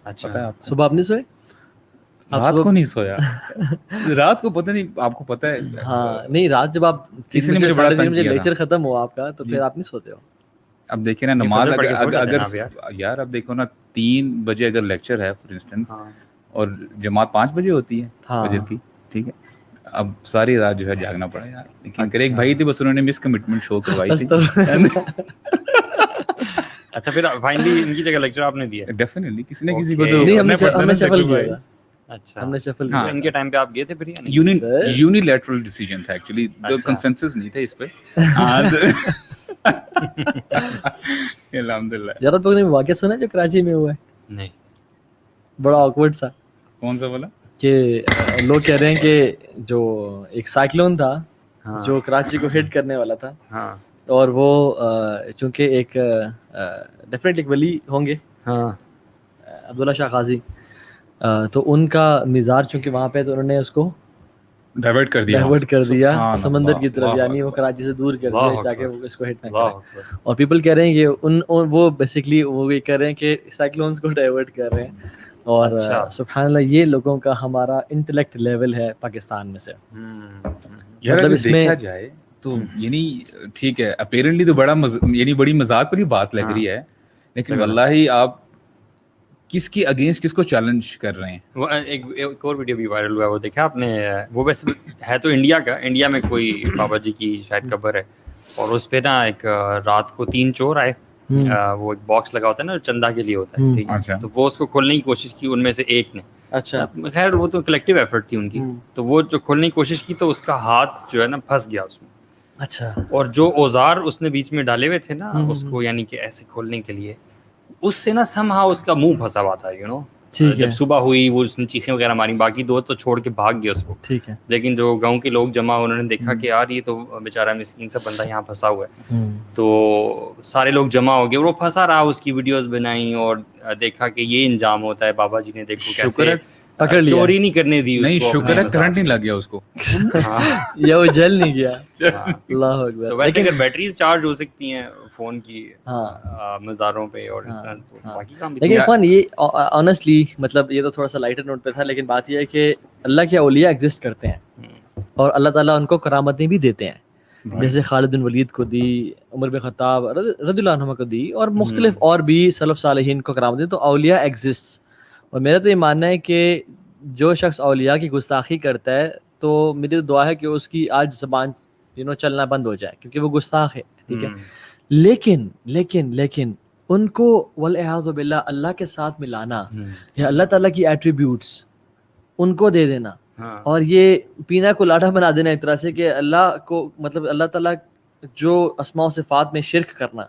اچھا پتہ ہے آپ کو؟ صبح آپ نہیں سوئے؟ رات کو نہیں سویا رات کو پتہ نہیں آپ کو پتہ ہے ہاں نہیں رات جب آپ 3 نے بجے مجھے بڑا 3:30 تنگ بجے کیا تھا. لیکچر ختم ہوا آپ کا تو پھر آپ نہیں سوتے ہو؟ اب دیکھیں نا نماز فجر پڑھ کے سو جاتے ہیں اگر آپ یار. یار اب دیکھو نا 3 بجے اگر لیکچر ہے فار انسٹنس ہاں اور جماعت 5 بجے ہوتی ہے ہاں فجر کی, ٹھیک ہے, اب ساری رات جو ہے جاگنا پڑا یار. لیکن کرے ایک بھائی تھے بس انہوں نے مس کمٹمنٹ شو کروائی تھی. اچھا پھر فائنلی ان کی جگہ لیکچر آپ نے دیا؟ ڈیفینیٹلی کسی نہ کسی کو تو نہیں ہم کرنا پڑتا ہے نے نا شفل کیا بھائی. تھا. اچھا ہم نے شفل تو کیا ان کے ٹائم پہ آپ گئے تھے پھر یا نہیں؟ یونیلیٹرل ڈیسیجن تھا ایکچولی, کنسنسس نہیں تھا اس پہ. الحمدللہ. یار آپ لوگوں نے واقعہ سنا جو کراچی میں ہوا ہے؟ نہیں. بڑا آکورڈ سا. کون سا بولا؟ کہ لوگ کہہ رہے ہیں کہ جو ایک سائیکلون تھا جو کراچی کو ہٹ کرنے والا تھا, ہاں اور وہ چونکہ ایک ڈیفینیٹلی ایک ولی ہوں گے ہاں عبداللہ شاہ غازی, تو ان کا مزار چونکہ وہاں پہ, تو انہوں نے اس کو ڈائیورٹ کر دیا سمندر سبحان کی طرف, اللہ, یعنی وہ کراچی سے دور کر دیا اللہ تاکہ اکبر وہ اس کو ہٹ نہ اللہ کرے. اکبر. اور پیپل کہہ رہے ہیں کہ وہ بیسکلی وہ یہ کر رہے ہیں کہ سائیکلونز کو ڈائیورٹ کر رہے ہیں. اور سبحان اللہ یہ لوگوں کا ہمارا انٹلیکٹ لیول ہے پاکستان میں سے. مطلب اس میں دیکھا جائے تو یعنی ٹھیک ہے اپیرنٹلی تو بڑا یعنی بڑی مذاق والی بات لگ رہی ہے, لیکن واللہ آپ کس کی اگینسٹ کس کو چیلنج کر رہے ہیں. وہ ایک اور ویڈیو بھی وائرل ہوا ہے, وہ دیکھا آپ نے؟ وہ ویسے ہے تو انڈیا کا, انڈیا میں کوئی بابا جی کی شاید قبر ہے, اور اس پہ نا ایک رات کو 3 چور آئے, وہ ایک باکس لگا ہوتا ہے نا چندہ کے لیے ہوتا ہے, ٹھیک ہے, تو وہ اس کو کھولنے کی کوشش کی ان میں سے ایک نے. اچھا خیر وہ تو کلیکٹیو ایفرٹ تھی ان کی, تو وہ جو کھولنے کی کوشش کی تو اس کا ہاتھ جو ہے نا پھنس گیا اس میں. اچھا اور جو اوزار اس نے بیچ میں ڈالے ہوئے تھے نا اس کو یعنی کہ ایسے کھولنے کے لیے, اس سے نا سم ہاؤ اس کا منہ پھنسا ہوا تھا, یو نو. جب صبح ہوئی وہ اس نے چیخیں وغیرہ ماری, باقی 2 تو چھوڑ کے بھاگ گئے اس کو, ٹھیک ہے. لیکن جو گاؤں کے لوگ جمع انہوں نے دیکھا کہ یار یہ تو بیچارہ مسکین سا بندہ یہاں پھنسا ہوا ہے, تو سارے لوگ جمع ہو گئے اور وہ پھنسا رہا, اس کی ویڈیوز بنائیں اور دیکھا کہ یہ انجام ہوتا ہے. بابا جی نے دیکھو کیسے چوری نہیں کرنے دی, نہیں شکر ہے کرنٹ نہیں لگ گیا اس کو, یا وہ جل نہیں گیا. اللہ اکبر. تو ویسے اگر بیٹریز چارج ہو سکتی ہیں فون کی مزاروں پہ اور اس طرح, تو باقی کام. لیکن عرفان یہ آنیسٹلی مطلب یہ تو تھوڑا سا لائٹر نوٹ پہ تھا, لیکن بات یہ ہے کہ اللہ کے اولیاء ایگزسٹ کرتے ہیں اور اللہ تعالیٰ ان کو کرامتیں بھی دیتے ہیں, جیسے خالد بن ولید کو دی, عمر بن خطاب رضی اللہ عنہ کو دی, اور مختلف اور بھی سلف صالحین کو کرامت دی. تو اولیاء ایگزسٹ. اور میرا تو یہ ماننا ہے کہ جو شخص اولیاء کی گستاخی کرتا ہے تو میری تو دعا ہے کہ اس کی آج زبان چلنا بند ہو جائے, کیونکہ وہ گستاخ ہے, ٹھیک ہے. لیکن لیکن لیکن ان کو والعیاذ باللہ اللہ کے ساتھ ملانا یا اللہ تعالیٰ کی ایٹریبیوٹس ان کو دے دینا, اور یہ پینا کو لاٹھا بنا دینا ایک طرح سے, کہ اللہ کو مطلب اللہ تعالیٰ جو اسماء و صفات میں شرک کرنا,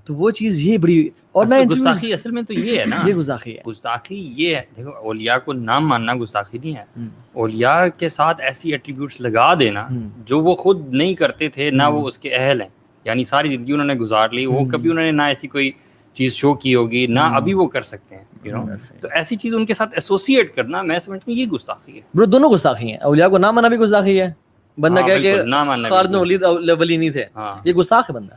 تو وہ چیز یہ بڑی. اور میں گستاخی اصل میں تو یہ ہے نا, یہ گستاخی ہے. گستاخی یہ ہے, دیکھو اولیاء کو نام ماننا گستاخی نہیں ہے, اولیاء کے ساتھ ایسی ایٹریبیوٹس لگا دینا جو وہ خود نہیں کرتے تھے, نہ وہ اس کے اہل ہیں, یعنی ساری زندگی انہوں نے گزار لی, وہ کبھی انہوں نے نہ ایسی کوئی چیز شو کی ہوگی, نہ ابھی وہ کر سکتے ہیں, یو نو. تو ایسی چیز ان کے ساتھ ایسوسیٹ کرنا میں سمجھتا ہوں یہ گستاخی ہے. برو دونوں گستاخی ہیں, اولیاء کو نہ مانا بھی گستاخی ہے. بندہ کہہ کہ خالد بن ولید ولی نہیں تھے, یہ گستاخ ہے بندہ,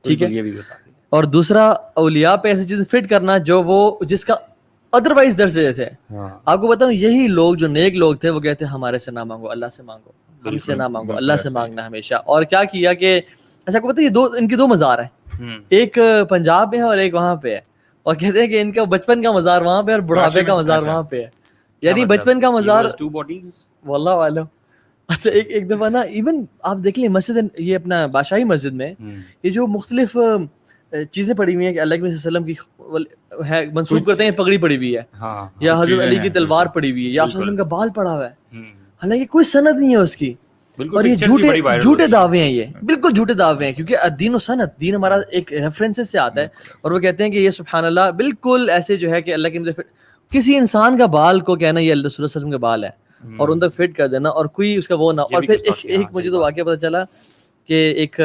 ٹھیک ہے. یہ بھی گستاخی ہے. اور دوسرا اولیاء پہ ایسی چیز فٹ کرنا جو وہ جس کا ادروائز درس تھے. آپ کو بتاؤں یہی لوگ جو نیک لوگ تھے وہ کہتے ہیں ہمارے سے نہ مانگو, اللہ سے مانگو, ہم سے نہ مانگو, اللہ سے مانگنا ہمیشہ. اور کیا کیا کہ اچھا آپ کو پتہ یہ ان کی 2 مزار ہیں, ایک پنجاب میں ہے اور ایک وہاں پہ ہے, اور کہتے ہیں کہ ان کا بچپن کا مزار وہاں پہ اور بڑھاپے کا مزار وہاں پہ ہے. یعنی بچپن کا مزار واللہ عالم. اچھا ایک دفعہ نا ایون آپ دیکھ لیں مسجد یہ اپنا بادشاہی مسجد میں یہ جو مختلف چیزیں پڑی ہوئی ہیں کہ اللہ کے وسلم کی ہے منسوب کرتے ہیں, پگڑی پڑی ہوئی ہے, یا حضرت علی کی تلوار پڑی ہوئی ہے, یا وسلم کا بال پڑا ہوا ہے, حالانکہ کوئی سند نہیں ہے اس کی. اور یہ جھوٹے دعوے ہیں, یہ بالکل جھوٹے دعوے ہیں, کیونکہ دین و سند, دین ہمارا ایک ریفرنسز سے آتا ہے, اور وہ کہتے ہیں کہ یہ سبحان اللہ بالکل ایسے جو ہے کہ اللہ کے کسی انسان کا بال کو کہنا یہ اللہ صلی اللہ علیہ وسلم کا بال ہے اور ان تک فٹ کر دینا, اور کوئی اس کا وہ نہ. اور پھر ایک مجھے تو واقعہ پتہ چلا کہ ایک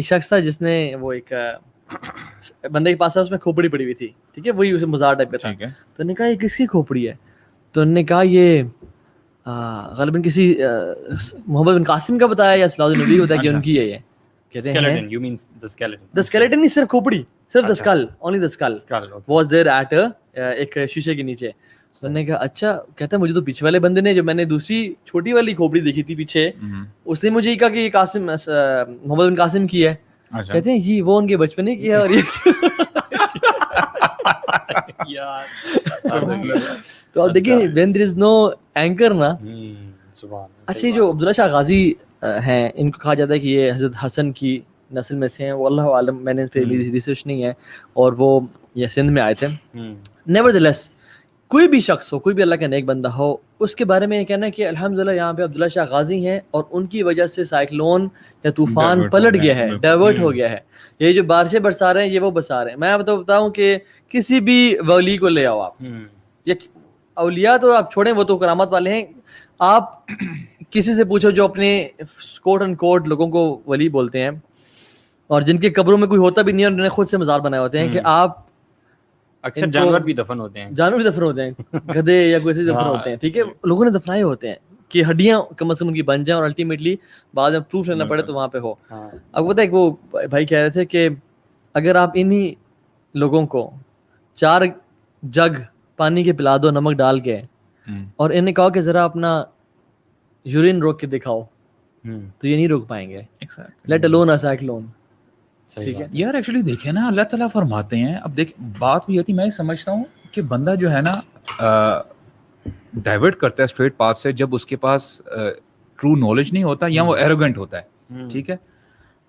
شخص تھا جس نے وہ ایک بندے کے پاس اس میں کھوپڑی پڑی ہوئی تھی, ٹھیک ہے, وہی اسے مزار ٹائپ کا تھا. تو نے کہا یہ کس کی کھوپڑی ہے؟ تو انہوں نے کہا یہ غالباً کسی محمد بن قاسم کا بتایا یا صلاح الدین نبی بتایا کہ ان کی ہے. یہ کہتے ہیں the skeleton نہیں, صرف کھوپڑی, صرف the skull, only the skull was there at ایک شیشے کے نیچے. تو نے کہا اچھا, کہتا ہے مجھے تو پیچھے والے بندے نے, جو میں نے دوسری چھوٹی والی کھوپڑی دیکھی تھی پیچھے, اس نے مجھے یہ کہا کہ یہ قاسم محمد بن قاسم کی ہے. کہتے ہیں جی وہ ان کے بچپنے کی ہے اور یہ تو آپ دیکھیں when there is no anchor نا. اچھا جو عبداللہ شاہ غازی ہیں, ان کو کہا جاتا ہے کہ یہ حضرت حسن کی نسل میں سے ہیں. وہ اللہ عالم, میں نے اس پہ ریسرچ نہیں ہے, اور وہ یہ سندھ میں آئے تھے. نیورتھلیس کوئی بھی شخص ہو, کوئی بھی اللہ کا نیک بندہ ہو, اس کے بارے میں یہ کہنا ہے کہ الحمدللہ یہاں پہ عبداللہ شاہ غازی ہیں اور ان کی وجہ سے سائیکلون یا طوفان پلٹ گیا ہے, ڈائیورٹ ہو گیا ہے. یہ جو بارشیں برسا رہے ہیں یہ وہ برسا رہے ہیں. میں تو بتاؤں کہ کسی بھی ولی کو لے آؤ آپ, یا اولیاء تو آپ چھوڑیں, وہ تو کرامت والے ہیں. آپ کسی سے پوچھو جو اپنے کوٹ اینڈ کوٹ لوگوں کو ولی بولتے ہیں اور جن کے قبروں میں کوئی ہوتا بھی نہیں ہے, انہوں نے خود سے مزار بنائے ہوتے ہیں, کہ آپ اکثر جانور بھی دفن ہوتے ہیں, گدھے یا کوئی دفن ہوتے ہیں, ٹھیک ہے, لوگوں نے دفنائے ہوتے ہیں کہ ہڈیاں کم از کم ان کی بن جائیں اور الٹیمیٹلی بعد میں پروف لینا پڑے تو وہاں پہ ہو. اب پتہ ہے وہ بھائی کہہ رہے تھے کہ اگر آپ انہی لوگوں کو 4 جگ پانی کے پلا دو نمک ڈال کے, اور انہیں کہو کہ ذرا اپنا یورین روک کے دکھاؤ, تو یہ نہیں روک پائیں گے, لیٹ الون سائیکلون. ٹھیک ہے یار, ایکچولی دیکھیں نا, اللہ تعالیٰ فرماتے ہیں, اب دیکھ بات بھی ہوتی, میں سمجھتا ہوں کہ بندہ جو ہے نا ڈائیورٹ کرتا ہے اسٹریٹ پاتھ سے جب اس کے پاس ٹرو نالج نہیں ہوتا یا وہ ایروگنٹ ہوتا ہے. ٹھیک ہے,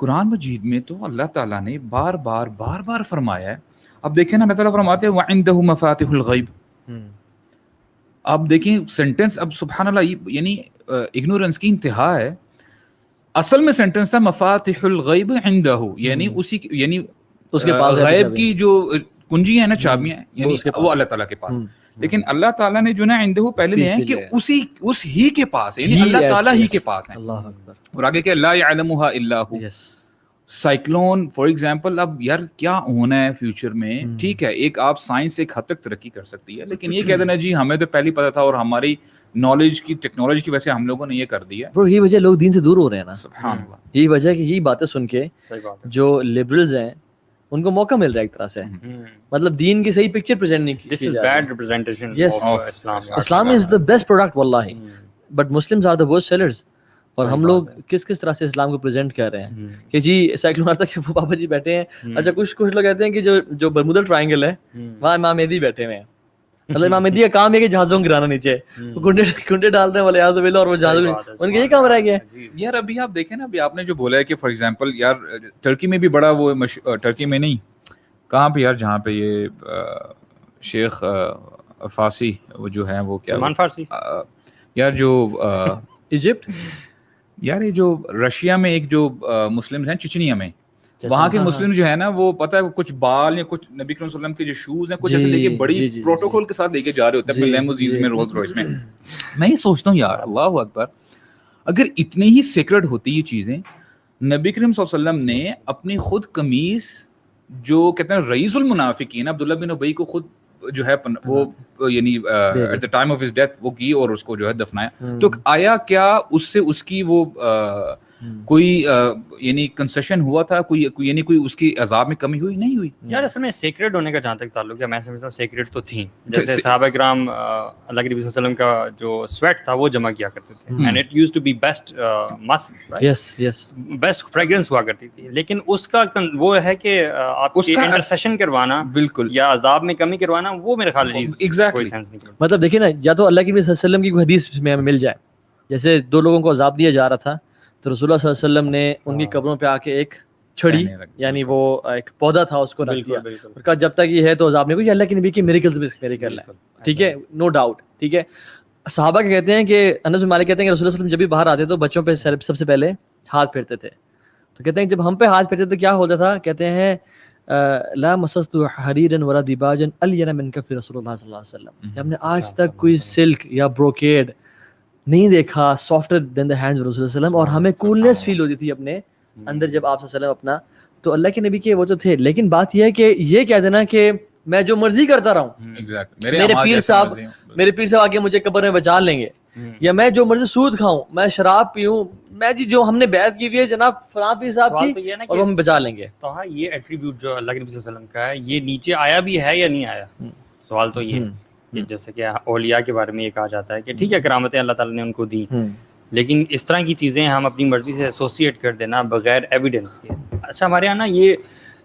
قرآن مجید میں تو اللہ تعالیٰ نے بار بار فرمایا ہے. اب دیکھیں نا, اللہ تعالیٰ فرماتے ہیں وَعِندَهُ مَفَاتِحُ الْغَيْبِ. اب دیکھیں سینٹنس, اب سبحان اللہ, یعنی اگنورنس کی انتہا ہے. اصل میں سینٹنس تھا مفاتح الغیب عندہ, یعنی اسی, یعنی اس کے پاس غیب کی جو کنجی ہیں نا, چابیاں, یعنی وہ اللہ تعالیٰ کے پاس. لیکن اللہ تعالیٰ نے جو نا عندہ پہلے لے ہیں کہ اس ہی کے پاس ہے, یعنی اللہ تعالیٰ ہی کے پاس ہے. اللہ اکبر. اور آگے کہ لا یعلمها الا هو. سائیکلون فار ایگزامپل, اب یار کیا ہونا ہے فیوچر میں, ٹھیک ہے, ایک آپ سائنس ایک حد تک ترقی کر سکتی ہے, لیکن یہ کہہ دینا جی ہمیں تو پہلے پتا تھا اور ہماری نالج کی ٹیکنالوجی کی وجہ سے ہم لوگوں نے یہ کر دیا. برو یہی وجہ لوگ دین سے دور ہو رہے ہیں نا, سبحان اللہ, یہی وجہ کہ یہی باتیں سن کے جو لبرلز ہیں ان کو موقع مل رہا ہے ایک طرح سے, مطلب دین کی صحیح پکچر پریزنٹ نہیں کی. This is bad representation of Islam. Islam is the best product واللہ, but Muslims are the worst sellers. اور ہم لوگ کس طرح سے اسلام کو پریزنٹ کر رہے ہیں کہ جی سائیکلون آتا ہے کہ وہ بابا جی بیٹھے ہیں. اچھا کچھ لوگ کہتے ہیں کہ جو برمودا ٹرائنگل ہے وہاں امام مہدی بیٹھے ہوئے ہیں. مطلب امام مہدی کا کام ہے کہ جہازوں کو گرانا نیچے, کنڈے ڈال رہے ہیں والے والے, اور وہ جہازوں, ان کا یہ کام رہ گیا ہے. یار ابھی آپ دیکھیں نا, ابھی آپ نے جو بولا ہے کہ فار ایگزامپل یار ٹرکی میں بھی بڑا وہ ٹرکی میں نہیں, کہاں پہ یار, جہاں پہ یہ شیخ فارسی وہ جو ہے وہ کیا سلمان فارسی یار, جو ایجپٹ, یار یہ جو رشیا میں ایک جو مسلم ہیں چچنیا میں, وہاں کے مسلم جو ہے نا وہ پتہ ہے کچھ بال یا کچھ نبی کریم صلی اللہ علیہ وسلم کے جو شوز ہیں کچھ ایسے لے کے بڑی پروٹوکول کے ساتھ لے کے جا رہے ہوتے ہیں اپنے لیموزینز میں, رولز رائس میں. میں یہ سوچتا ہوں یار اللہ اکبر, اگر اتنی ہی سیکرڈ ہوتی یہ چیزیں, نبی کریم صلی اللہ علیہ وسلم نے اپنی خود قمیص جو کہتے ہیں رئیس المنافقین عبداللہ بن ابی کو خود جو ہے وہ یعنی at the time of his death وہ کی اور اس کو جو ہے دفنایا, تو آیا کیا اس سے اس کی وہ کوئی یعنی کنسیشن ہوا تھا, کوئی یعنی کوئی اس کی عذاب میں کمی ہوئی نہیں ہوئی؟ یار اصل میں سیکریٹ ہونے کا جہاں تک تعلق ہے, میں سمجھتا ہوں سیکریٹ تو تھی. جیسے صحابہ کرام اللہ کے نبی صلی اللہ علیہ وسلم کا جو سویٹ تھا وہ جمع کیا کرتے تھے, and it used to be best musk, best fragrance ہوا کرتی تھی. لیکن اس کا وہ ہے کہ آپ کی انٹرسیشن کروانا بالکل یا عذاب میں کمی کروانا, وہ میرے خیال میں کوئی سینس نہیں کرتا. مطلب دیکھیں نا, یا تو اللہ کے نبی صلی اللہ علیہ وسلم کی کوئی حدیث میں ہمیں مل جائے, جیسے 2 لوگوں کو عذاب دیا جا رہا تھا تو رسول اللہ صلی اللہ علیہ وسلم نے ان کی قبروں پہ آ کے ایک چھڑی, یعنی وہ ایک پودا تھا, اس کو رکھ دیا اور کہا جب تک یہ ہے تو عذاب نہیں. کوئی اللہ کے نبی کی میریکلز بھی میریکل ہے, ٹھیک ہے, نو ڈاؤٹ, ٹھیک ہے. صحابہ کہتے ہیں کہ انس بن مالک کہتے ہیں کہ رسول اللہ صلی اللہ علیہ وسلم جب بھی باہر آتے تو بچوں پہ سب سے پہلے ہاتھ پھیرتے تھے. تو کہتے ہیں جب ہم پہ ہاتھ پھیرتے تو کیا ہوتا تھا, کہتے ہیں لا مسست حریرا ولا دیباجا الین من کف رسول اللہ صلی اللہ علیہ وسلم, ہم نے آج تک کوئی سلک یا بروکیڈ نہیں دیکھا سافٹر دین دا ہینڈز رسول اللہ علیہ وسلم, اور ہمیں کولنس فیل ہوتی تھی اپنے اندر جب آپ صلی اللہ علیہ وسلم اپنا, تو اللہ کے نبی کے وہ تو تھے. لیکن بات یہ ہے کہ یہ کہہ دینا کہ میں جو مرضی کرتا رہا ہوں, میرے پیر صاحب آ کے مجھے قبر میں بچا لیں گے, یا میں جو مرضی سود کھاؤں, میں شراب پیوں, میں جی جو ہم نے بیعت کی ہوئی ہے جناب فلاں پیر صاحب کی, اور وہ ہمیں بچا لیں گے. تو ہاں یہ ایٹریبیوٹ جو اللہ کے نبی صلی اللہ علیہ وسلم کا ہے, یہ نیچے آیا بھی ہے یا نہیں آیا؟ سوال تو یہ ہے کہ جیسے کہ اولیاء کے بارے میں یہ کہا جاتا ہے کہ ٹھیک ہے کرامتیں اللہ تعالیٰ نے ان کو دی، لیکن اس طرح کی چیزیں ہم اپنی مرضی سے ایسوسیٹ کر دینا بغیر ایویڈنس کے. اچھا ہمارے یہاں نا یہ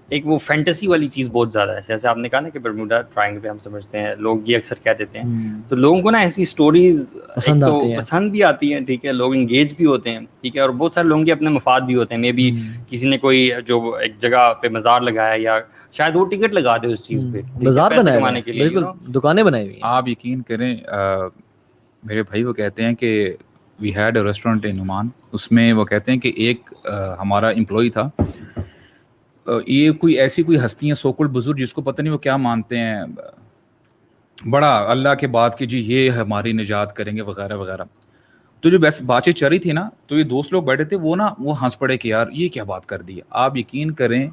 ایک وہ فینٹیسی والی چیز بہت زیادہ ہے. جیسے آپ نے کہا نا کہ برموڈا ٹرائنگل پہ ہم سمجھتے ہیں، لوگ یہ اکثر کہہ دیتے ہیں، تو لوگوں کو نا ایسی سٹوریز تو پسند بھی آتی ہیں، ٹھیک ہے، لوگ انگیج بھی ہوتے ہیں، ٹھیک ہے، اور بہت سارے لوگوں کے اپنے مفاد بھی ہوتے ہیں. مے بی کسی نے کوئی جو ایک جگہ پہ مزار لگایا یا شاید وہ ٹکٹ لگا دے اس چیز پہ، مزار بنانے کے لیے، بالکل دکانیں بنائی ہوئی ہیں. آپ یقین کریں میرے بھائی وہ کہتے ہیں کہ we had a restaurant in Oman, اس میں وہ کہتے ہیں کہ ایک ہمارا امپلائی تھا، یہ کوئی ایسی کوئی ہستی ہیں سوکل بزرگ جس کو پتہ نہیں وہ کیا مانتے ہیں، بڑا اللہ کے بعد کہ جی یہ ہماری نجات کریں گے وغیرہ وغیرہ. تو جو بس باتیں چل رہی تھی نا، تو یہ دوست لوگ بیٹھے تھے، وہ ہنس پڑے کہ یار یہ کیا بات کر دی ہے. آپ یقین کریں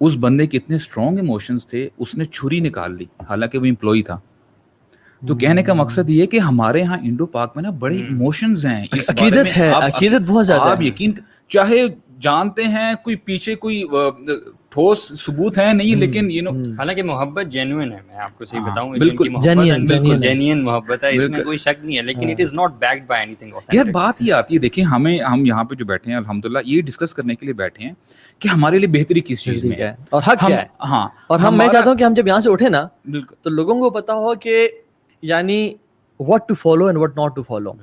اس بندے کے اتنے اسٹرانگ ایموشنز تھے، اس نے چھری نکال لی حالانکہ وہ امپلائی تھا. تو کہنے کا مقصد یہ کہ ہمارے ہاں انڈو پاک میں نا بڑے ایموشنز ہیں، عقیدت ہے، عقیدت بہت زیادہ. آپ یقین چاہے جانتے ہیں کوئی پیچھے کوئی ٹھوس ثبوت ہے نہیں، لیکن حالانکہ محبت جینوئن ہے. میں آپ کو صحیح بتاؤں، بالکل جینوئن محبت ہے، اس میں کوئی شک نہیں ہے، لیکن it is not backed by any thing. یار بات یہ آتی ہے، دیکھیں ہم یہاں پہ جو بیٹھے ہیں الحمدللہ یہ ڈسکس کرنے کے لیے بیٹھے ہیں کہ ہمارے لیے بہتری کس چیز میں ہے اور حق کیا ہے. ہاں، اور میں چاہتا ہوں کہ ہم جب یہاں سے اٹھے نا تو لوگوں کو پتا ہو کہ یعنی what to follow and what not to follow،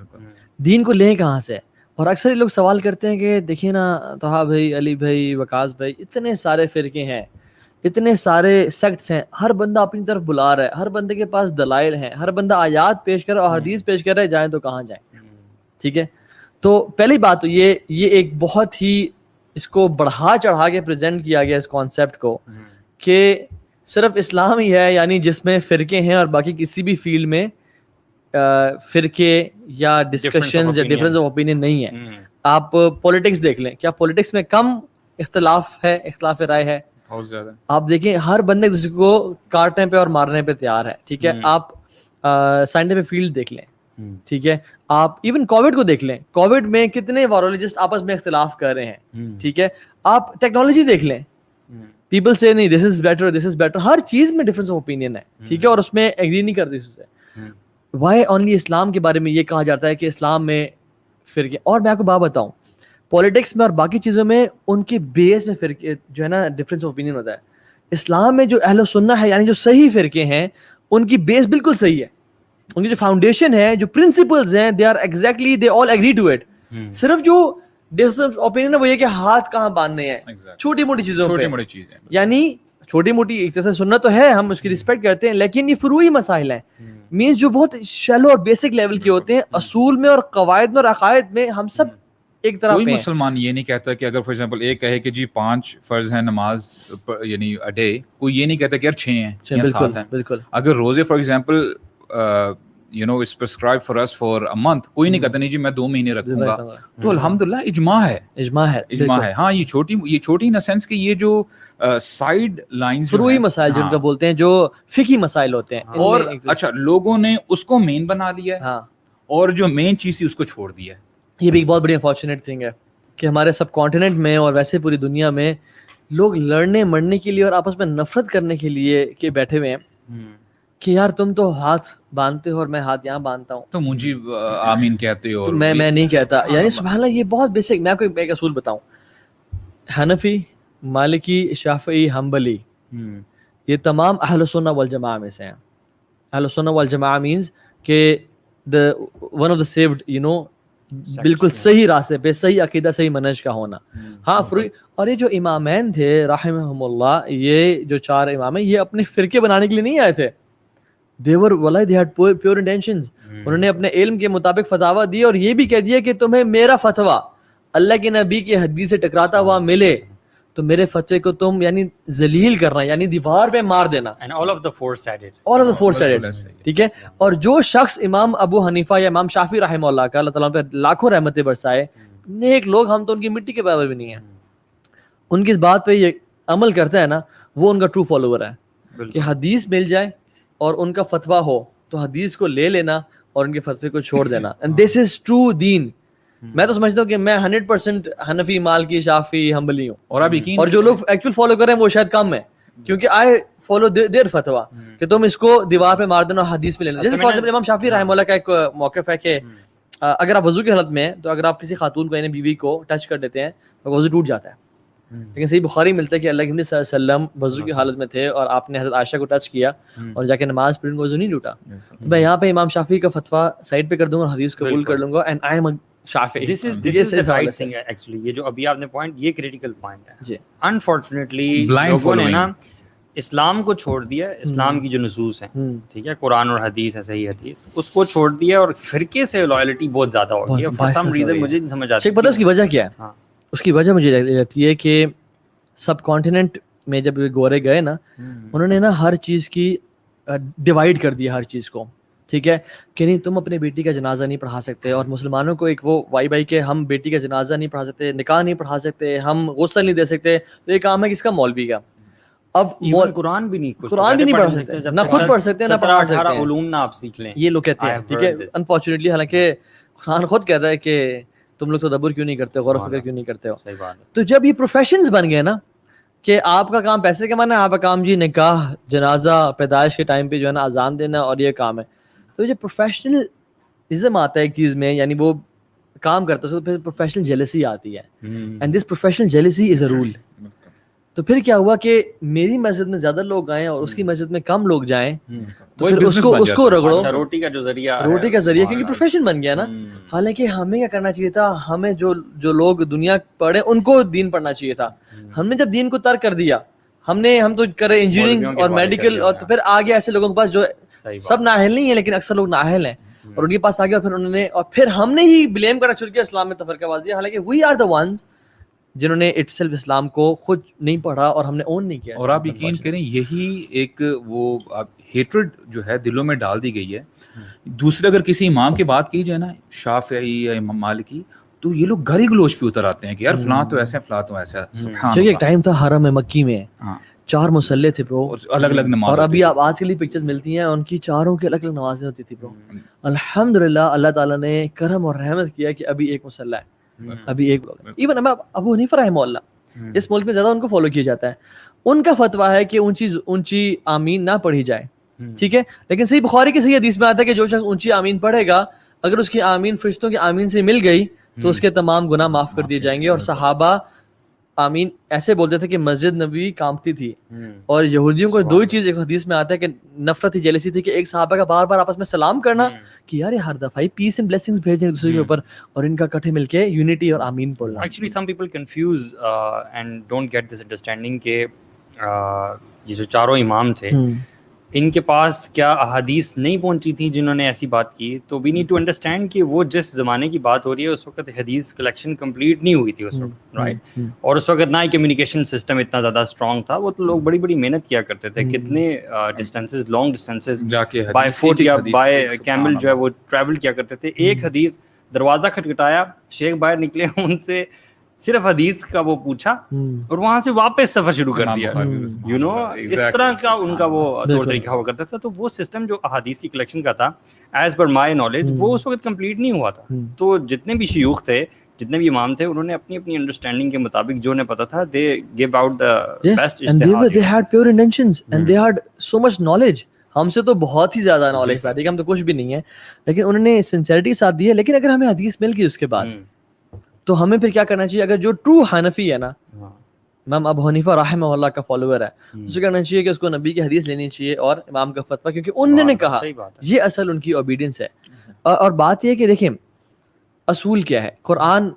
دین کو لیں کہاں سے. اور اکثر یہ لوگ سوال کرتے ہیں کہ دیکھیے نا طہا بھائی، علی بھائی، وقاص بھائی، اتنے سارے فرقے ہیں، اتنے سارے سیکٹس ہیں، ہر بندہ اپنی طرف بلا رہا ہے، ہر بندے کے پاس دلائل ہیں، ہر بندہ آیات پیش کر رہا ہے اور حدیث پیش کر رہا ہے، جائیں تو کہاں جائیں. ٹھیک ہے، تو پہلی بات تو یہ ایک بہت ہی اس کو بڑھا چڑھا کے پریزنٹ کیا گیا اس کانسیپٹ کو کہ صرف اسلام ہی ہے یعنی جس میں فرقے ہیں، اور باقی کسی بھی فیلڈ میں فرقے یا ڈسکشنز یا ڈفرینس آف اوپینین نہیں ہے. آپ پولیٹکس دیکھ لیں، کیا پولیٹکس میں کم اختلاف ہے، اختلاف رائے ہے؟ بہت زیادہ. آپ دیکھیں ہر بندے کسی کو کاٹنے پہ اور مارنے پہ تیار ہے. ٹھیک ہے، آپ سائنٹیفک فیلڈ دیکھ لیں، ٹھیک ہے، آپ ایون کووڈ کو دیکھ لیں، کووڈ میں کتنے وائرولوجسٹ آپس میں اختلاف کر رہے ہیں. ٹھیک ہے، آپ ٹیکنالوجی دیکھ لیں، پیپل سے نہیں دس is better, this is better, ہر چیز میں ڈفرینس آف اوپینین ہے. ٹھیک ہے، اور اس میں ایگری نہیں کرتی اس سے. وائی اونلی اسلام کے بارے میں یہ کہا جاتا ہے کہ اسلام میں فرقے. اور میں آپ کو بات بتاؤں، پولیٹکس میں اور باقی چیزوں میں ان کے بیس میں فرقے جو ہے نا ڈفرینس آف اوپینین ہوتا ہے. اسلام میں جو اہل سنہ ہے یعنی جو صحیح فرقے ہیں ان کی بیس بالکل صحیح ہے، ان کی جو فاؤنڈیشن ہے، جو پرنسپلز ہیں، they are exactly they all agree to it. صرف جو ڈفرینس آف اوپینین ہے وہ یہ کہ ہاتھ کہاں باندھنے ہیں چھوٹی موٹی چیزوں پہ، یعنی چھوٹی موٹی ایک جیسے سنت تو ہے، ہم اس کی رسپیکٹ کرتے ہیں، لیکن یہ فروعی مسائل ہیں، مینس جو بہت شیلو اور بیسک لیول کے ہوتے ہیں. اصول میں اور قواعد میں اور عقائد میں ہم سب ایک طرح کوئی مسلمان یہ نہیں کہتا کہ اگر فار ایگزامپل ایک کہے کہ جی 5 فرض ہیں نماز یعنی اے ڈے، کوئی یہ نہیں کہتا کہ یار 6 ہیں یا 7 ہیں. بالکل. اگر روزے for example it's prescribed for us for a month، کوئی نہیں کہتا نہیں جی میں 2 مہینے رکھوں گا. تو الحمدللہ اجماع ہے. ہاں یہ چھوٹی ان سینس کہ یہ جو سائیڈ لائنز فروعی مسائل جن کا بولتے ہیں، جو فقہی مسائل ہوتے ہیں، اور اچھا لوگوں نے اس کو مین بنا لیا ہے اور جو مین چیز تھی اس کو چھوڑ دیا ہے. یہ بھی ایک بہت بڑی انفارچونیٹ تھنگ ہے کہ ہمارے سب کانٹیننٹ میں اور ویسے پوری دنیا میں لوگ لڑنے مرنے کے لیے اور آپس میں نفرت کرنے کے لیے کہ بیٹھے ہوئے ہیں کہ یار تم تو ہاتھ باندھتے ہو اور میں ہاتھ یہاں باندھتا ہوں، تو مجھے آمین کہتے ہو، میں نہیں کہتا. یعنی سبحان اللہ، یہ بہت بیسک. میں آپ کو ایک اصول بتاؤں، حنفی، مالکی، شافعی، حنبلی، یہ تمام اہل سنہ والجماعہ میں سے ہیں. اہل سنہ والجماعہ مینز کہ ون آف دا سیوڈ بالکل صحیح راستے پہ، صحیح عقیدہ، صحیح منہج کا ہونا. ہاں فروئی. اور یہ جو امامین تھے رحمہم اللہ، یہ جو 4 امام ہیں، یہ اپنے فرقے بنانے کے لیے نہیں آئے تھے. they had pure intentions. انہوں نے اپنے علم کے مطابق فتاویٰ دی اور یہ بھی کہہ دیا کہ تمہیں میرا فتویٰ اللہ کے نبی کی حدیث سے ٹکراتا ہوا ملے تو میرے فتوے کو تم یعنی ذلیل کرنا، یعنی دیوار پہ مار دینا. all of the four said it. ٹھیک ہے. اور جو شخص امام ابو حنیفہ یا امام شافعی رحمہ اللہ کا، اللہ تعالیٰ پہ لاکھوں رحمتیں برسائے، نیک لوگ، ہم تو ان کی مٹی کے برابر بھی نہیں ہیں، ان کی اس بات پہ یہ عمل کرتا ہے نا، وہ ان کا ٹرو فالوور ہے کہ حدیث مل جائے اور ان کا فتویٰ ہو تو حدیث کو لے لینا اور ان کے فتوے کو چھوڑ دینا. اینڈ دس از ٹرو دین. میں تو سمجھتا ہوں کہ میں 100% حنفی، مالکی، شافعی، حنبلی ہوں، اور اب یقین اور جو لوگ ایکچوئل فالو کر رہے ہیں وہ شاید کم ہے. کیونکہ آئی فالو دیر فتوا کہ تم اس کو دیوار پہ مار دینا حدیث پہ لینا. جیسے فار ایگزامپل امام شافعی رحمہ اللہ کا ایک موقف ہے کہ اگر آپ وضو کی حالت میں ہیں تو اگر آپ کسی خاتون کو یعنی بیوی کو ٹچ کر دیتے ہیں تو وضو ٹوٹ جاتا ہے. لیکن صحیح بخاری ملتا ہے کہ اللہ کے نبی صلی اللہ علیہ وسلم وضو کی حالت میں تھے اور آپ نے حضرت عائشہ کو ٹچ کیا اور جا کے نماز پڑھی, ان کو وضو نہیں ٹوٹا. تو میں یہاں پہ امام شافعی کا فتویٰ سائڈ پہ کر دوں گا اور حدیث قبول کر لوں گا. And I am Shafi'i. This is the right thing actually. یہ جو ابھی آپ نے پوائنٹ, یہ کریٹیکل پوائنٹ ہے. جی انفارچونیٹلی لوگوں نے نا اسلام کو چھوڑ دیا, اسلام کی جو نصوص ہیں, ٹھیک ہے, قرآن اور حدیث ہے, صحیح حدیث, اس کو چھوڑ دیا اور فرقے سے لائلٹی بہت زیادہ ہو گئی ہے. فار سم ریزن مجھے نہیں سمجھ آتی. پتہ اس کی وجہ کیا ہے؟ اس کی وجہ مجھے لگتی ہے کہ سب کانٹیننٹ میں جب گورے گئے نا, انہوں نے نا ہر چیز کی ڈیوائڈ کر دیا ہر چیز کو, ٹھیک ہے, کہ نہیں تم اپنے بیٹی کا جنازہ نہیں پڑھا سکتے, اور مسلمانوں کو ایک وہ وائی بائی کہ ہم بیٹی کا جنازہ نہیں پڑھا سکتے, نکاح نہیں پڑھا سکتے, ہم غسل نہیں دے سکتے. تو یہ کام ہے کس کا؟ مولوی کا. اب قرآن بھی نہیں پڑھ سکتے, نہ خود پڑھ سکتے نہ پڑھا سکتے ہیں. علوم نہ آپ سیکھ لیں, یہ لوگ کہتے ہیں, ٹھیک ہے. انفارچونیٹلی حالانکہ قرآن خود کہتا ہے کہ تم لوگ تدبر کیوں نہیں کرتے, غور و فکر کیوں نہیں کرتے ہو. تو جب یہ پروفیشنز بن گئے نا کہ آپ کا کام پیسے کمانا ہے, آپ کا کام جی نکاح, جنازہ, پیدائش کے ٹائم پہ جو ہے نا اذان دینا, اور یہ کام ہے. تو جب پروفیشنلزم آتا ہے ایک چیز میں, یعنی وہ کام کرتا ہے, تو پھر پروفیشنل جیلسی آتی ہے. And this professional jealousy is a rule. تو پھر کیا ہوا کہ میری مسجد میں زیادہ لوگ آئیں اور اس کی مسجد میں کم لوگ جائیں, تو پھر اس کو رگڑو, روٹی کا جو ذریعہ, کیونکہ پروفیشن بن گیا نا. حالانکہ ہمیں کیا کرنا چاہیے تھا, ہمیں جو لوگ دنیا پڑھے ان کو دین پڑھنا چاہیے تھا. ہم نے جب دین کو ترک کر دیا, ہم تو کرے انجینئرنگ اور میڈیکل, اور پھر آگے ایسے لوگوں کے پاس جو سب نااہل نہیں ہیں لیکن اکثر لوگ نااہل ہیں, اور ان کے پاس آگے, اور پھر انہوں نے, اور پھر ہم نے ہی بلیم کرنا شروع کیا اسلام میں تفرقہ بازی. حالانکہ وی آر دا ونز جنہوں نے اٹ سیلف اسلام کو خود نہیں پڑھا اور ہم نے اون نہیں کیا. اور آپ یقین کریں یہی ایک وہ ہیٹرڈ جو ہے دلوں میں ڈال دی گئی ہے. دوسرے اگر کسی امام کی بات کی جائے نا, شافعی یا امام مالکی, تو یہ لوگ گھر ہی گلوچ پہ اتر آتے ہیں کہ یار فلاں تو ایسا, فلاں تو ایسا. کیونکہ ایک ٹائم تھا حرم مکی میں 4 مصلے تھے برو, الگ الگ نماز, اور ابھی آپ آج کے لیے پکچرز ملتی ہیں ان کی چاروں کی الگ الگ نمازیں ہوتی تھی برو. الحمدللہ اللہ تعالیٰ نے کرم اور رحمت کیا کہ ابھی ایک مصلی ہے, ابھی ایک لوگ. ایون ابو حنیفہ رحمہ اللہ, اس ملک میں زیادہ ان کو فالو کیا جاتا ہے. ان کا فتویٰ ہے کہ اونچی آمین نہ پڑھی جائے, ٹھیک ہے, لیکن صحیح بخاری کی صحیح حدیث میں آتا ہے کہ جو شخص اونچی آمین پڑھے گا, اگر اس کی آمین فرشتوں کی آمین سے مل گئی تو اس کے تمام گناہ معاف کر دیے جائیں گے. اور صحابہ آمین ایسے بولتے تھے کہ مسجد نبوی کانپتی تھی. اور یہودیوں کو 2 ہی چیز ایک حدیث میں آتا ہے کہ نفرت ہی جیلسی تھی, کہ ایک صحابہ کا بار بار آپس میں سلام کرنا کہ یار یہ ہر دفعہ ہی پیس اینڈ بلیسنگز بھیجیں دوسرے کے اوپر, اور ان کا اکٹھے مل کے یونٹی اور آمین پڑھنا. Actually some people confuse and don't get this understanding کہ یہ جو چاروں امام تھے ان کے پاس کیا احادیث نہیں پہنچی تھی جنہوں نے ایسی بات کی. تو وی نیڈ ٹو انڈرسٹینڈ کہ وہ جس زمانے کی بات ہو رہی ہے اس وقت حدیث کلیکشن کمپلیٹ نہیں ہوئی تھی اس وقت, رائٹ. اور اس وقت نہ ہی کمیونیکیشن سسٹم اتنا زیادہ اسٹرانگ تھا. وہ تو لوگ بڑی بڑی محنت کیا کرتے تھے, کتنے distances, long distances by foot یا بائی کیمل جو ہے وہ ٹریول کیا کرتے تھے. ایک حدیث, دروازہ کھٹکھٹایا, شیخ باہر نکلے, ان سے صرف حدیث کا وہ پوچھا اور وہاں سے واپس سفر شروع کر دیا. یو نو اس طرح کا ان کا وہ طور طریقہ ہوا کرتا تھا. تو وہ سسٹم جو احادیث کی کلیکشن کا تھا ایز پر مائی نالج وہ اس وقت کمپلیٹ نہیں ہوا تھا. تو جتنے بھی شیوخ تھے, جتنے بھی امام تھے, انہوں نے اپنی اپنی انڈرسٹینڈنگ کے مطابق جو انہیں پتا تھا دے گیو آؤٹ دا بیسٹ اجتہاد. They had pure intentions and they had so much knowledge. ہم سے تو بہت ہی زیادہ نالج تھا, ٹھیک ہے, ہم تو کچھ بھی نہیں ہے, لیکن انہوں نے سنسیئرٹی کے ساتھ دی ہے. لیکن اگر ہمیں حدیث مل گئی اس کے بعد تو ہمیں پھر کیا کرنا چاہیے؟ اگر جو ٹرو حنفی ہے نا, امام ابو حنیفہ رحمہ اللہ کا فالوور ہے, اسے کرنا چاہیے کہ اس کو نبی کی حدیث لینی چاہیے اور امام کا فتویٰ, کیونکہ انہوں نے کہا, یہ اصل ان کی اوبیڈینس ہے. اور بات یہ ہے کہ دیکھیں اصول کیا ہے, قرآن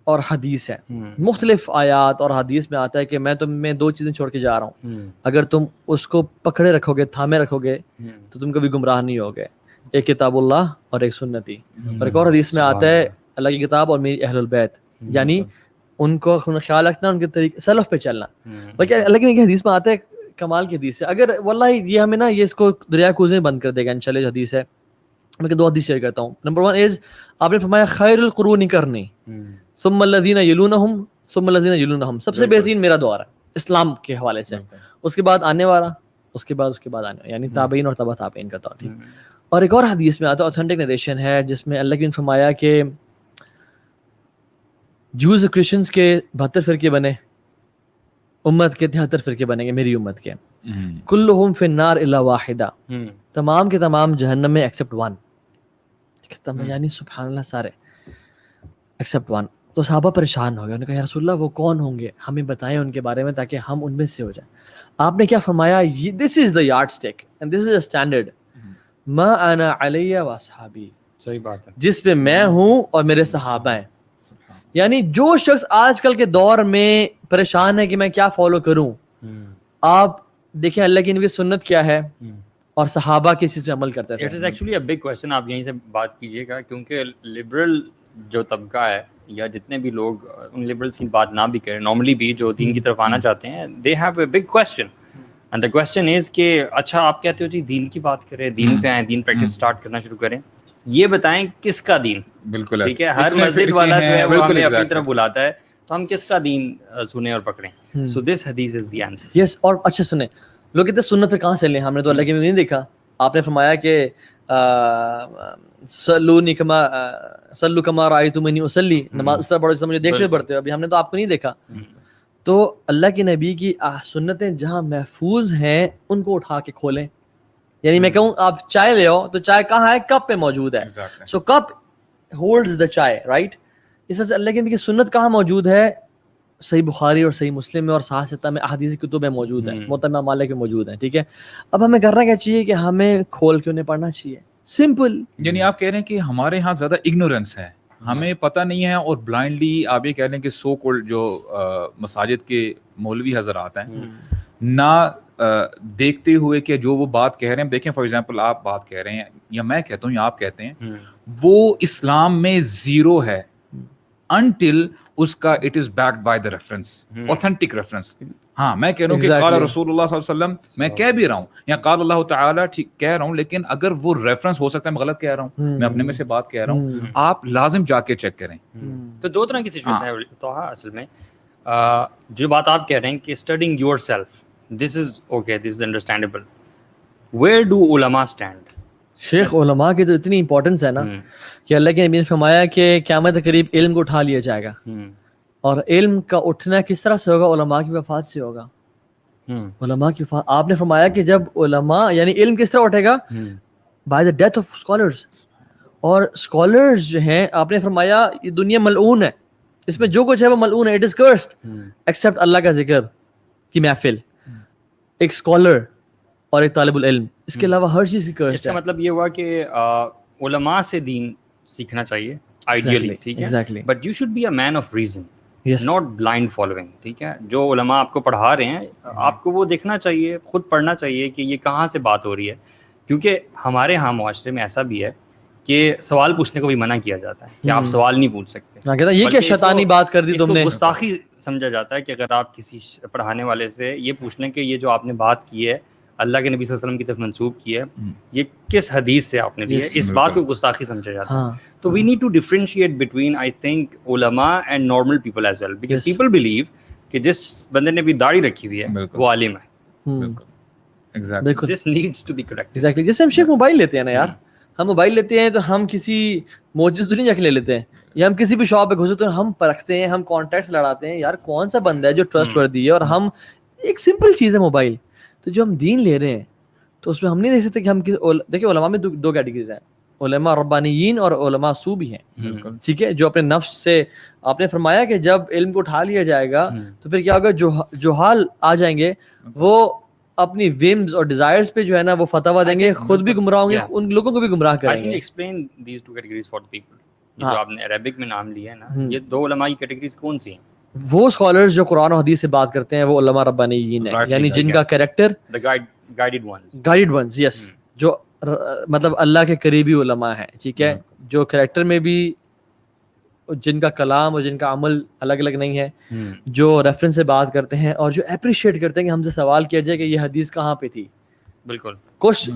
اور حدیث ہے. مختلف آیات اور حدیث میں آتا ہے کہ میں تم میں 2 چیزیں چھوڑ کے جا رہا ہوں, اگر تم اس کو پکڑے رکھو گے, تھامے رکھو گے, تو تم کبھی گمراہ نہیں ہوگے. ایک کتاب اللہ اور ایک سنتی. اور ایک اور حدیث میں آتا ہے اللہ کی کتاب اور میری اہل البیت, یعنی ان کو خیال رکھنا, ان کے طریقے سلف پہ چلنا. بلکہ اللہ کی حدیث میں آتا ہے, کمال کی حدیث ہے. اگر واللہ یہ ہمیں نا یہ اس کو دریا کوزیں بند کر دے گا انشاءاللہ. جو حدیث ہے میں 2 حدیث شیئر کرتا ہوں. نمبر 1 از, آپ نے فرمایا خیر القرون کرنی ثم الذین یلونہم ثم الذین یلونہم, سب سے بہترین میرا دور ہے اسلام کے حوالے سے. اس کے بعد آنے والا, اس کے بعد آنے والا, یعنی تابعین اور تبع تابعین کا دور. اور ایک اور حدیث میں آتا ہے, اوتھینٹک نریشن ہے, جس میں اللہ کی نے فرمایا کہ جوز اور کرسچنس کے 72 فرقے بنے, امت کے 73 فرقے بنیں گے میری امت کے, کلہم فی النار الا واحدہ, تمام کے تمام جہنم میں ایکسپٹ ون. یعنی سبحان اللہ سارے ایکسپٹ ون. تو صحابہ پریشان ہو گئے, انہوں نے کہا یا رسول اللہ وہ کون ہوں گے, ہمیں بتائیں ان کے بارے میں تاکہ ہم ان میں سے ہو جائیں. آپ نے کیا فرمایا, this is the yardstick and this is a standard, ما انا علی و اصحابی, صحیح بات ہے, جس پہ میں ہوں اور میرے صحابہ ہیں. یعنی جو شخص آج کل کے دور میں پریشان ہے کہ میں کیا فالو کروں, آپ دیکھیں اللہ کی نبی سنت کیا ہے اور صحابہ کس چیز پہ عمل کرتے تھے. It is actually a big question, آپ یہیں سے بات کیجیے گا, کیونکہ لبرل جو طبقہ ہے یا جتنے بھی لوگ ان لبرلس کی بات نہ بھی کریں, نارملی بھی جو دین کی طرف آنا چاہتے ہیں, they have a big question, and the question از کہ اچھا آپ کہتے ہو جی دین کی بات کریں, دین پہ آئیں, دین پریکٹس اسٹارٹ کرنا شروع کریں, یہ بتائیں کس کا دین. بالکل ٹھیک ہے, ہر مسجد والا جو ہے وہ ہمیں اپنی طرف بلاتا ہے, تو ہم کس کا دین سنیں اور پکڑیں. سو دس حدیث از دی آنسر. یس, اور اچھا سنیں, لوگ کہتے ہیں سنت پہ کہاں سے لیں, ہم نے تو اللہ کے نہیں دیکھا. آپ نے فرمایا کہ صلو کما رأیتمونی اصلی, نماز اس طرح پڑھو جس طرح مجھے دیکھتے پڑھتے ہو. ابھی ہم نے تو آپ کو نہیں دیکھا. تو اللہ کے نبی کی سنتیں جہاں محفوظ ہیں ان کو اٹھا کے کھولیں. یعنی میں کہوں آپ چائے لے آؤ تو چائے کہاں ہے, کپ پہ موجود ہے. سو کپ ہولڈز دا چائے, رائٹ. اس طرح سے اللہ کے نبی کی سنت کہاں موجود ہے, صحیح بخاری اور صحیح مسلم میں اور صحیح ستہ میں احادیث کتب میں موجود ہے, موطا مالک میں موجود ہے. ٹھیک ہے, اب ہمیں کرنا کیا چاہیے کہ ہمیں کھول کے انہیں پڑھنا چاہیے, سمپل. یعنی آپ کہہ رہے ہیں کہ ہمارے ہاں زیادہ اگنورینس ہے, ہمیں پتہ نہیں ہے, اور بلائنڈلی آپ یہ کہہ رہے ہیں کہ سو کولڈ جو مساجد کے مولوی حضرات ہیں نہ دیکھتے ہوئے کہ جو وہ بات کہہ رہے ہیں, دیکھیں فار ایگزامپل آپ بات کہہ رہے ہیں یا میں کہتا ہوں یا آپ کہتے ہیں, وہ اسلام میں زیرو ہے انٹل اس کا it is backed by the reference, authentic reference. ہاں میں کہہ رہا ہوں کہ قال رسول اللہ صلی اللہ علیہ وسلم, میں کہہ بھی رہا ہوں, یا قال اللہ تعالیٰ ٹھیک کہہ رہا ہوں, لیکن اگر وہ ریفرنس ہو سکتا ہے میں غلط کہہ رہا ہوں, میں اپنے میں سے بات کہہ رہا ہوں, آپ لازم جا کے چیک کریں. تو دو طرح کی سچویشن ہے تو اصل میں, جو بات آپ کہہ رہے ہیں کہ studying your self, this is okay, this is understandable. Where do علماء اسٹینڈ؟ شیخ علماء کی تو اتنی امپورٹنس ہے نا کہ اللہ کے نبی نے فرمایا کہ قیامت کے قریب علم کو اٹھا لیا جائے گا, اور علم کا اٹھنا کس طرح سے ہوگا, علماء کی وفات سے ہوگا. علماء کی وفات, آپ نے فرمایا کہ جب علماء یعنی علم کس طرح اٹھے گا, by the death of scholars. اور اسکالرز جو ہیں آپ نے فرمایا یہ دنیا ملعون ہے, اس میں جو کچھ ہے وہ ملعون ہے, اٹ از کرسڈ ایکسیپٹ اللہ کا ذکر کی محفل, ایک اسکالر اور ایک طالب العلم, اس کے علاوہ ہر چیز کی کرسڈ ہے. اس کا مطلب یہ ہوا کہ علماء سے دین سیکھنا چاہیے آئیڈیلی, ٹھیک ہے, but you should be a man of reason, not blind following. ٹھیک ہے, جو علماء آپ کو پڑھا رہے ہیں آپ کو وہ دیکھنا چاہیے, خود پڑھنا چاہیے کہ یہ کہاں سے بات ہو رہی ہے, کیونکہ ہمارے ہاں معاشرے میں ایسا بھی ہے کہ سوال پوچھنے کو بھی منع کیا جاتا ہے کہ آپ سوال نہیں پوچھ سکتے. یہ کیا شیطانی بات کر دی تم نے, گستاخی سمجھا جاتا ہے کہ اگر آپ کسی پڑھانے والے سے یہ پوچھ لیں کہ یہ جو آپ نے بات کی ہے اللہ کے نبی صلی اللہ علیہ وسلم کی طرف منسوب کی ہے, یہ کس حدیث سے آپ نے لی ہے, اس بات کو گستاخی سمجھا جاتا ہے. تو we need to differentiate between I think علماء and normal people as well, because people believe کہ جس بندے نے بھی داڑھی رکھی ہوئی ہے وہ عالم ہے. This needs to be correct. Exactly, جیسے ہم شیخ موبائل لیتے ہیں نا یار, ہم موبائل لیتے ہیں تو ہم کسی موجز تو نہیں جا کے لے لیتے ہیں, یا ہم کسی بھی شاپ پہ گھسے تو ہم پرکھتے ہیں, ہم کانٹیکٹس لڑاتے ہیں, یار کون سا بندہ ہے جو ٹرسٹ وردی ہے. اور ہم ایک سمپل چیز ہے موبائل, تو جو ہم دین لے رہے ہیں تو اس میں ہم نہیں دیکھ سکتے کہ ہم دیکھیں علماء میں دو کیٹیگریز ہیں, علماء ربانیین اور علماء سو بھی ہیں. ٹھیک ہے, جو اپنے نفس سے, آپ نے فرمایا کہ جب علم کو اٹھا لیا جائے گا تو پھر کیا ہوگا, جو حال آ جائیں گے وہ اپنی ویمز اور ڈیزائرز پہ جو ہے نا وہ فتوا دیں گے, خود بھی گمراہ ہوں گے, ان لوگوں کو بھی گمراہ کریں گے. Explain these two categories for the people. جو آپ نے عربک میں نام لیا ہے نا, یہ دو علماء کی کیٹیگریز کون سی ہیں؟ وہ اسکالرز جو قرآن و حدیث سے بات کرتے ہیں وہ علماء ربانیین ہیں, یعنی جن کا کریکٹر گائیڈڈ ونز, یس, جو مطلب اللہ کے قریبی علماء ہیں. ٹھیک ہے, جو کریکٹر میں بھی جن کا کلام اور جن کا عمل الگ الگ نہیں ہے, جو ریفرنس سے بات کرتے ہیں اور جو اپریشیٹ کرتے ہیں کہ ہم سے سوال کیا جائے کہ یہ حدیث کہاں پہ تھی. بالکل. کچھ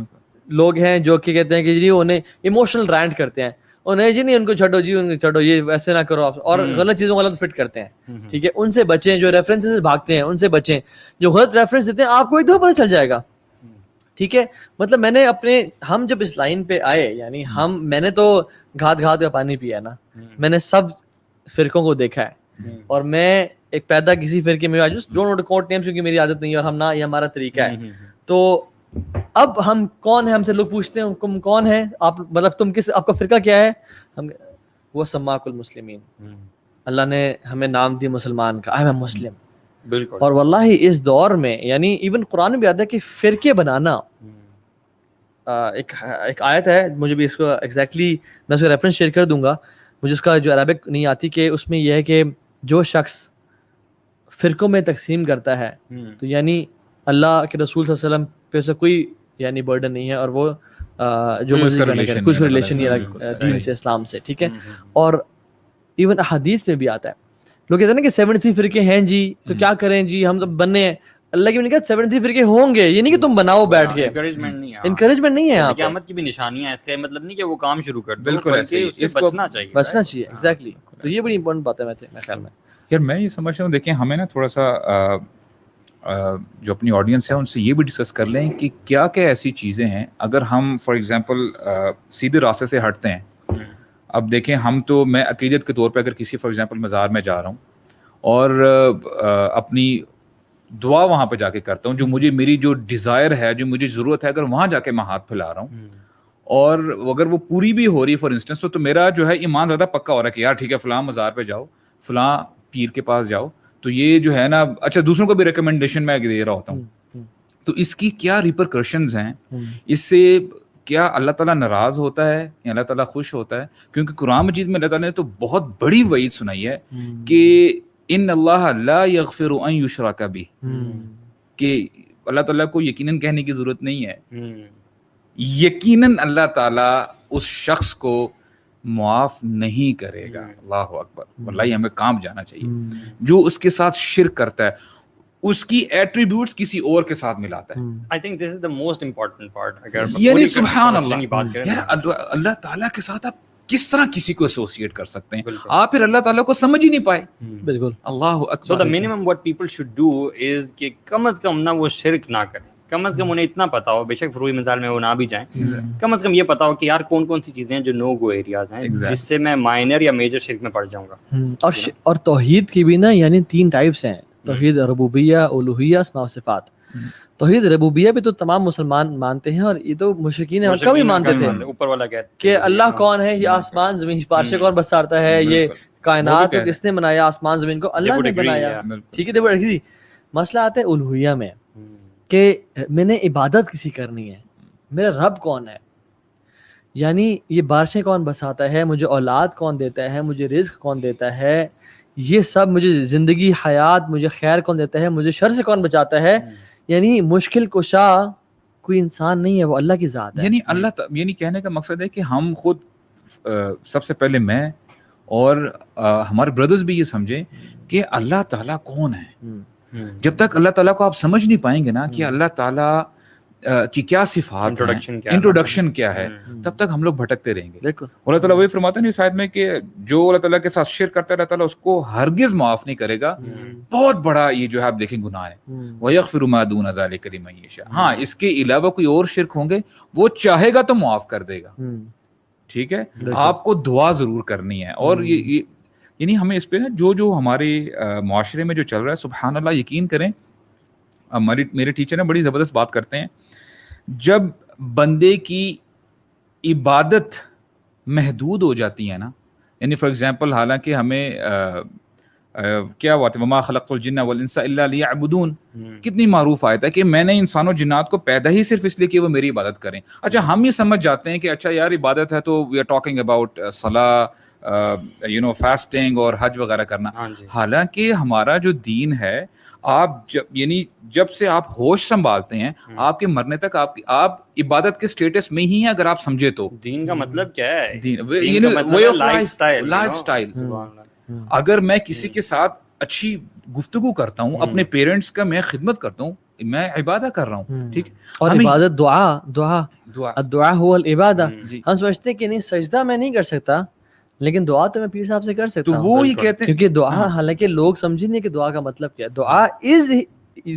لوگ ہیں جو کہ کہتے ہیں کہ جی انہیں ایموشنل رینٹ کرتے ہیں, انہیں جی نہیں ان کو چھڈو, جی ان کو چھڈو, یہ ویسے نہ کرو آپ, اور غلط چیزوں کو غلط فٹ کرتے ہیں. ٹھیک ہے, ان سے بچیں, جو ریفرنس سے بھاگتے ہیں ان سے بچیں, جو غلط ریفرنس دیتے ہیں آپ کو ایک دفعہ پتہ چل جائے گا. ٹھیک ہے, مطلب میں نے ہم جب اس لائن پہ آئے, یعنی میں نے تو گھات کا پانی پیا نا, میں نے سب فرقوں کو دیکھا ہے, اور میں ایک پیدا کسی فرقے میں, ڈونٹ کوٹ نیمز کیونکہ میری عادت نہیں ہے اور ہم نہ, یہ ہمارا طریقہ ہے. تو اب ہم کون ہیں, ہم سے لوگ پوچھتے ہیں تم کون ہیں آپ, مطلب تم کس, آپ کا فرقہ کیا ہے, ہم وہ سماک المسلمین, اللہ نے ہمیں نام دی مسلمان کا, آئی ایم مسلم. بالکل. اور واللہ اس دور میں یعنی ایون قرآن میں بھی آتا ہے کہ فرقے بنانا, ایک آیت ہے, مجھے بھی اس کو ایگزیکٹلی میں اس کا ریفرنس شیئر کر دوں گا, مجھے اس کا جو عربک نہیں آتی, کہ اس میں یہ ہے کہ جو شخص فرقوں میں تقسیم کرتا ہے تو یعنی اللہ کے رسول صلی اللہ علیہ وسلم پہ اسے کوئی یعنی برڈن نہیں ہے, اور وہ جو مرضی کرنے کرے, کچھ ریلیشن نہیں ہے دین سے, اسلام سے, ٹھیک ہے. اور ایون احادیث میں بھی آتا ہے, لوگ کہتے ہیں نا کہ 73 فرقے ہیں جی, تو کیا کریں جی, ہم تو بننے ہیں. اللہ کی بھی نہیں کہا 73 فرقے ہوں گے, یہ نہیں کہ تم بناؤ بیٹھ کے, انکریجمنٹ نہیں ہے یہاں پہ. قیامت کی بھی نشانیاں ہیں, اس کا مطلب نہیں کہ وہ کام شروع کر دو, بالکل بلکہ اس سے بچنا چاہیے, بچنا چاہیے. ایگزیکٹلی, تو یہ بڑی امپورٹنٹ بات ہے میرے خیال میں. یار میں یہ سمجھتا ہوں, دیکھیں ہمیں نا تھوڑا سا جو اپنی آڈینس ہے ان سے یہ بھی ڈسکس کر لیں کہ کیا کیا ایسی چیزیں ہیں اگر ہم فار ایگزامپل سیدھے راستے سے ہٹتے ہیں. اب دیکھیں ہم تو, میں عقیدت کے طور پہ اگر کسی فار ایگزامپل مزار میں جا رہا ہوں اور اپنی دعا وہاں پہ جا کے کرتا ہوں, جو مجھے میری جو ڈیزائر ہے, جو مجھے ضرورت ہے, اگر وہاں جا کے میں ہاتھ پھیلا رہا ہوں اور اگر وہ پوری بھی ہو رہی ہے فار انسٹنس, تو میرا جو ہے ایمان زیادہ پکا ہو رہا ہے کہ یار ٹھیک ہے فلاں مزار پہ جاؤ, فلاں پیر کے پاس جاؤ, تو یہ جو ہے نا, اچھا دوسروں کو بھی ریکمنڈیشن میں دے رہا ہوتا ہوں, تو اس کی کیا ریپرکشنز ہیں, اس سے کیا اللہ تعالیٰ ناراض ہوتا ہے یا اللہ تعالیٰ خوش ہوتا ہے؟ کیونکہ قرآن مجید میں اللہ تعالیٰ نے تو بہت بڑی وعید سنائی ہے کہ ان اللہ لا یغفر ان یشرک بہ, کہ اللہ تعالیٰ کو یقیناً کہنے کی ضرورت نہیں ہے, یقیناً اللہ تعالیٰ اس شخص کو معاف نہیں کرے گا. اللہ اکبر, واللہ ہمیں کام جانا چاہیے. جو اس کے ساتھ شرک کرتا ہے اس کی ایٹریبیوٹس کسی اور کے ساتھ ملاتا ہے. I think this is the most important part. اگر یعنی سبحان اللہ, یار اللہ تعالیٰ کے ساتھ آپ کس طرح کسی کو ایسوسیٹ کر سکتے ہیں, آپ پھر اللہ تعالیٰ کو سمجھ ہی نہیں پائے. بالکل, اللہ اکبر. So the minimum what people should do is کہ کم از کم نہ وہ شرک نہ کریں, کم از کم انہیں اتنا پتا ہو, بے شک فروعی مثال میں وہ نہ بھی جائیں, کم از کم یہ پتا ہو کہ یار کون کون سی چیزیں ہیں جو نو گو ایریاز ہیں, جس سے میں مائنر یا میجر شرک میں پڑ جاؤں گا. اور توحید کی بھی نا یعنی 3 ٹائپس ہیں, توحید ربوبیہ, الوہیہ, اسماء و صفات. توحید ربوبیہ بھی تو تمام مسلمان مانتے ہیں, اور یہ تو مشرکین مکہ بھی مانتے تھے, اوپر والا کہتے کہ اللہ کون ہے, یہ آسمان زمین پارشے کون بسارتا ہے, یہ کائنات کو کس نے بنایا, آسمان زمین کو اللہ نے بنایا, ٹھیک ہے. دیکھو رکھی, مسئلہ آتا ہے الوہیہ میں کہ میں نے عبادت کسی کرنی ہے, میرا رب کون ہے, یعنی یہ بارشیں کون بساتا ہے, مجھے اولاد کون دیتا ہے, مجھے رزق کون دیتا ہے, یہ سب مجھے زندگی حیات, مجھے خیر کون دیتا ہے, مجھے شر سے کون بچاتا ہے. یعنی مشکل کشا کوئی انسان نہیں ہے, وہ اللہ کی ذات ہے. یعنی اللہ یعنی کہنے کا مقصد ہے کہ ہم خود سب سے پہلے میں اور ہمارے بردرز بھی یہ سمجھیں کہ اللہ تعالیٰ کون ہے. جب تک اللہ تعالیٰ کو آپ سمجھ نہیں پائیں گے نا کہ اللہ تعالیٰ کی کیا صفات ہیں, انٹروڈکشن کیا ہے, تب تک ہم لوگ بھٹکتے رہیں گے. اللہ تعالیٰ وہی فرماتا ہے نا اس آیت میں کہ جو اللہ تعالیٰ کے ساتھ شرک کرتا ہے اللہ تعالیٰ اس کو ہرگز معاف نہیں کرے گا. بہت بڑا یہ جو ہے آپ دیکھیں گناہ ہے. وَيَغْفِرُ مَا دُونَ ذَلِكَ لِمَن يَشَاءُ. ہاں اس کے علاوہ کوئی اور شرک ہوں گے وہ چاہے گا تو معاف کر دے گا. ٹھیک ہے, آپ کو دعا ضرور کرنی ہے. اور یہ یعنی ہمیں اس پہ نا جو ہمارے معاشرے میں جو چل رہا ہے, سبحان اللہ, یقین کریں میرے ٹیچر نے بڑی زبردست بات کرتے ہیں, جب بندے کی عبادت محدود ہو جاتی ہے نا, یعنی فار ایگزامپل حالانکہ ہمیں کیا بات ہے, وما خلقت الجن والانس الا لیعبدون, کتنی معروف آیت ہے کہ میں نے انسان و جنات کو پیدا ہی صرف اس لیے کہ وہ میری عبادت کریں. اچھا ہم یہ سمجھ جاتے ہیں کہ اچھا یار عبادت ہے تو وی آر ٹاکنگ اباؤٹ صلاح, فاسٹنگ اور حج وغیرہ کرنا. حالانکہ ہمارا جو دین ہے, آپ جب سے آپ ہوش سنبھالتے ہیں آپ کے مرنے تک آپ عبادت کے سٹیٹس میں ہی ہیں. اگر آپ سمجھے تو دین کا مطلب کیا ہے, لائف سٹائل. اگر میں کسی کے ساتھ اچھی گفتگو کرتا ہوں, اپنے پیرنٹس کا میں خدمت کرتا ہوں, میں عبادت کر رہا ہوں. ٹھیک, اور عبادت دعا هو العبادہ. ہم سمجھتے ہیں کہ نہیں سجدہ میں نہیں کر سکتا, لیکن دعا تو میں پیر صاحب سے کر سکتا ہوں. وہ یہ کہتے ہیں کیونکہ دعا, حالانکہ لوگ سمجھیں نہیں کہ دعا کا مطلب کیا ہے.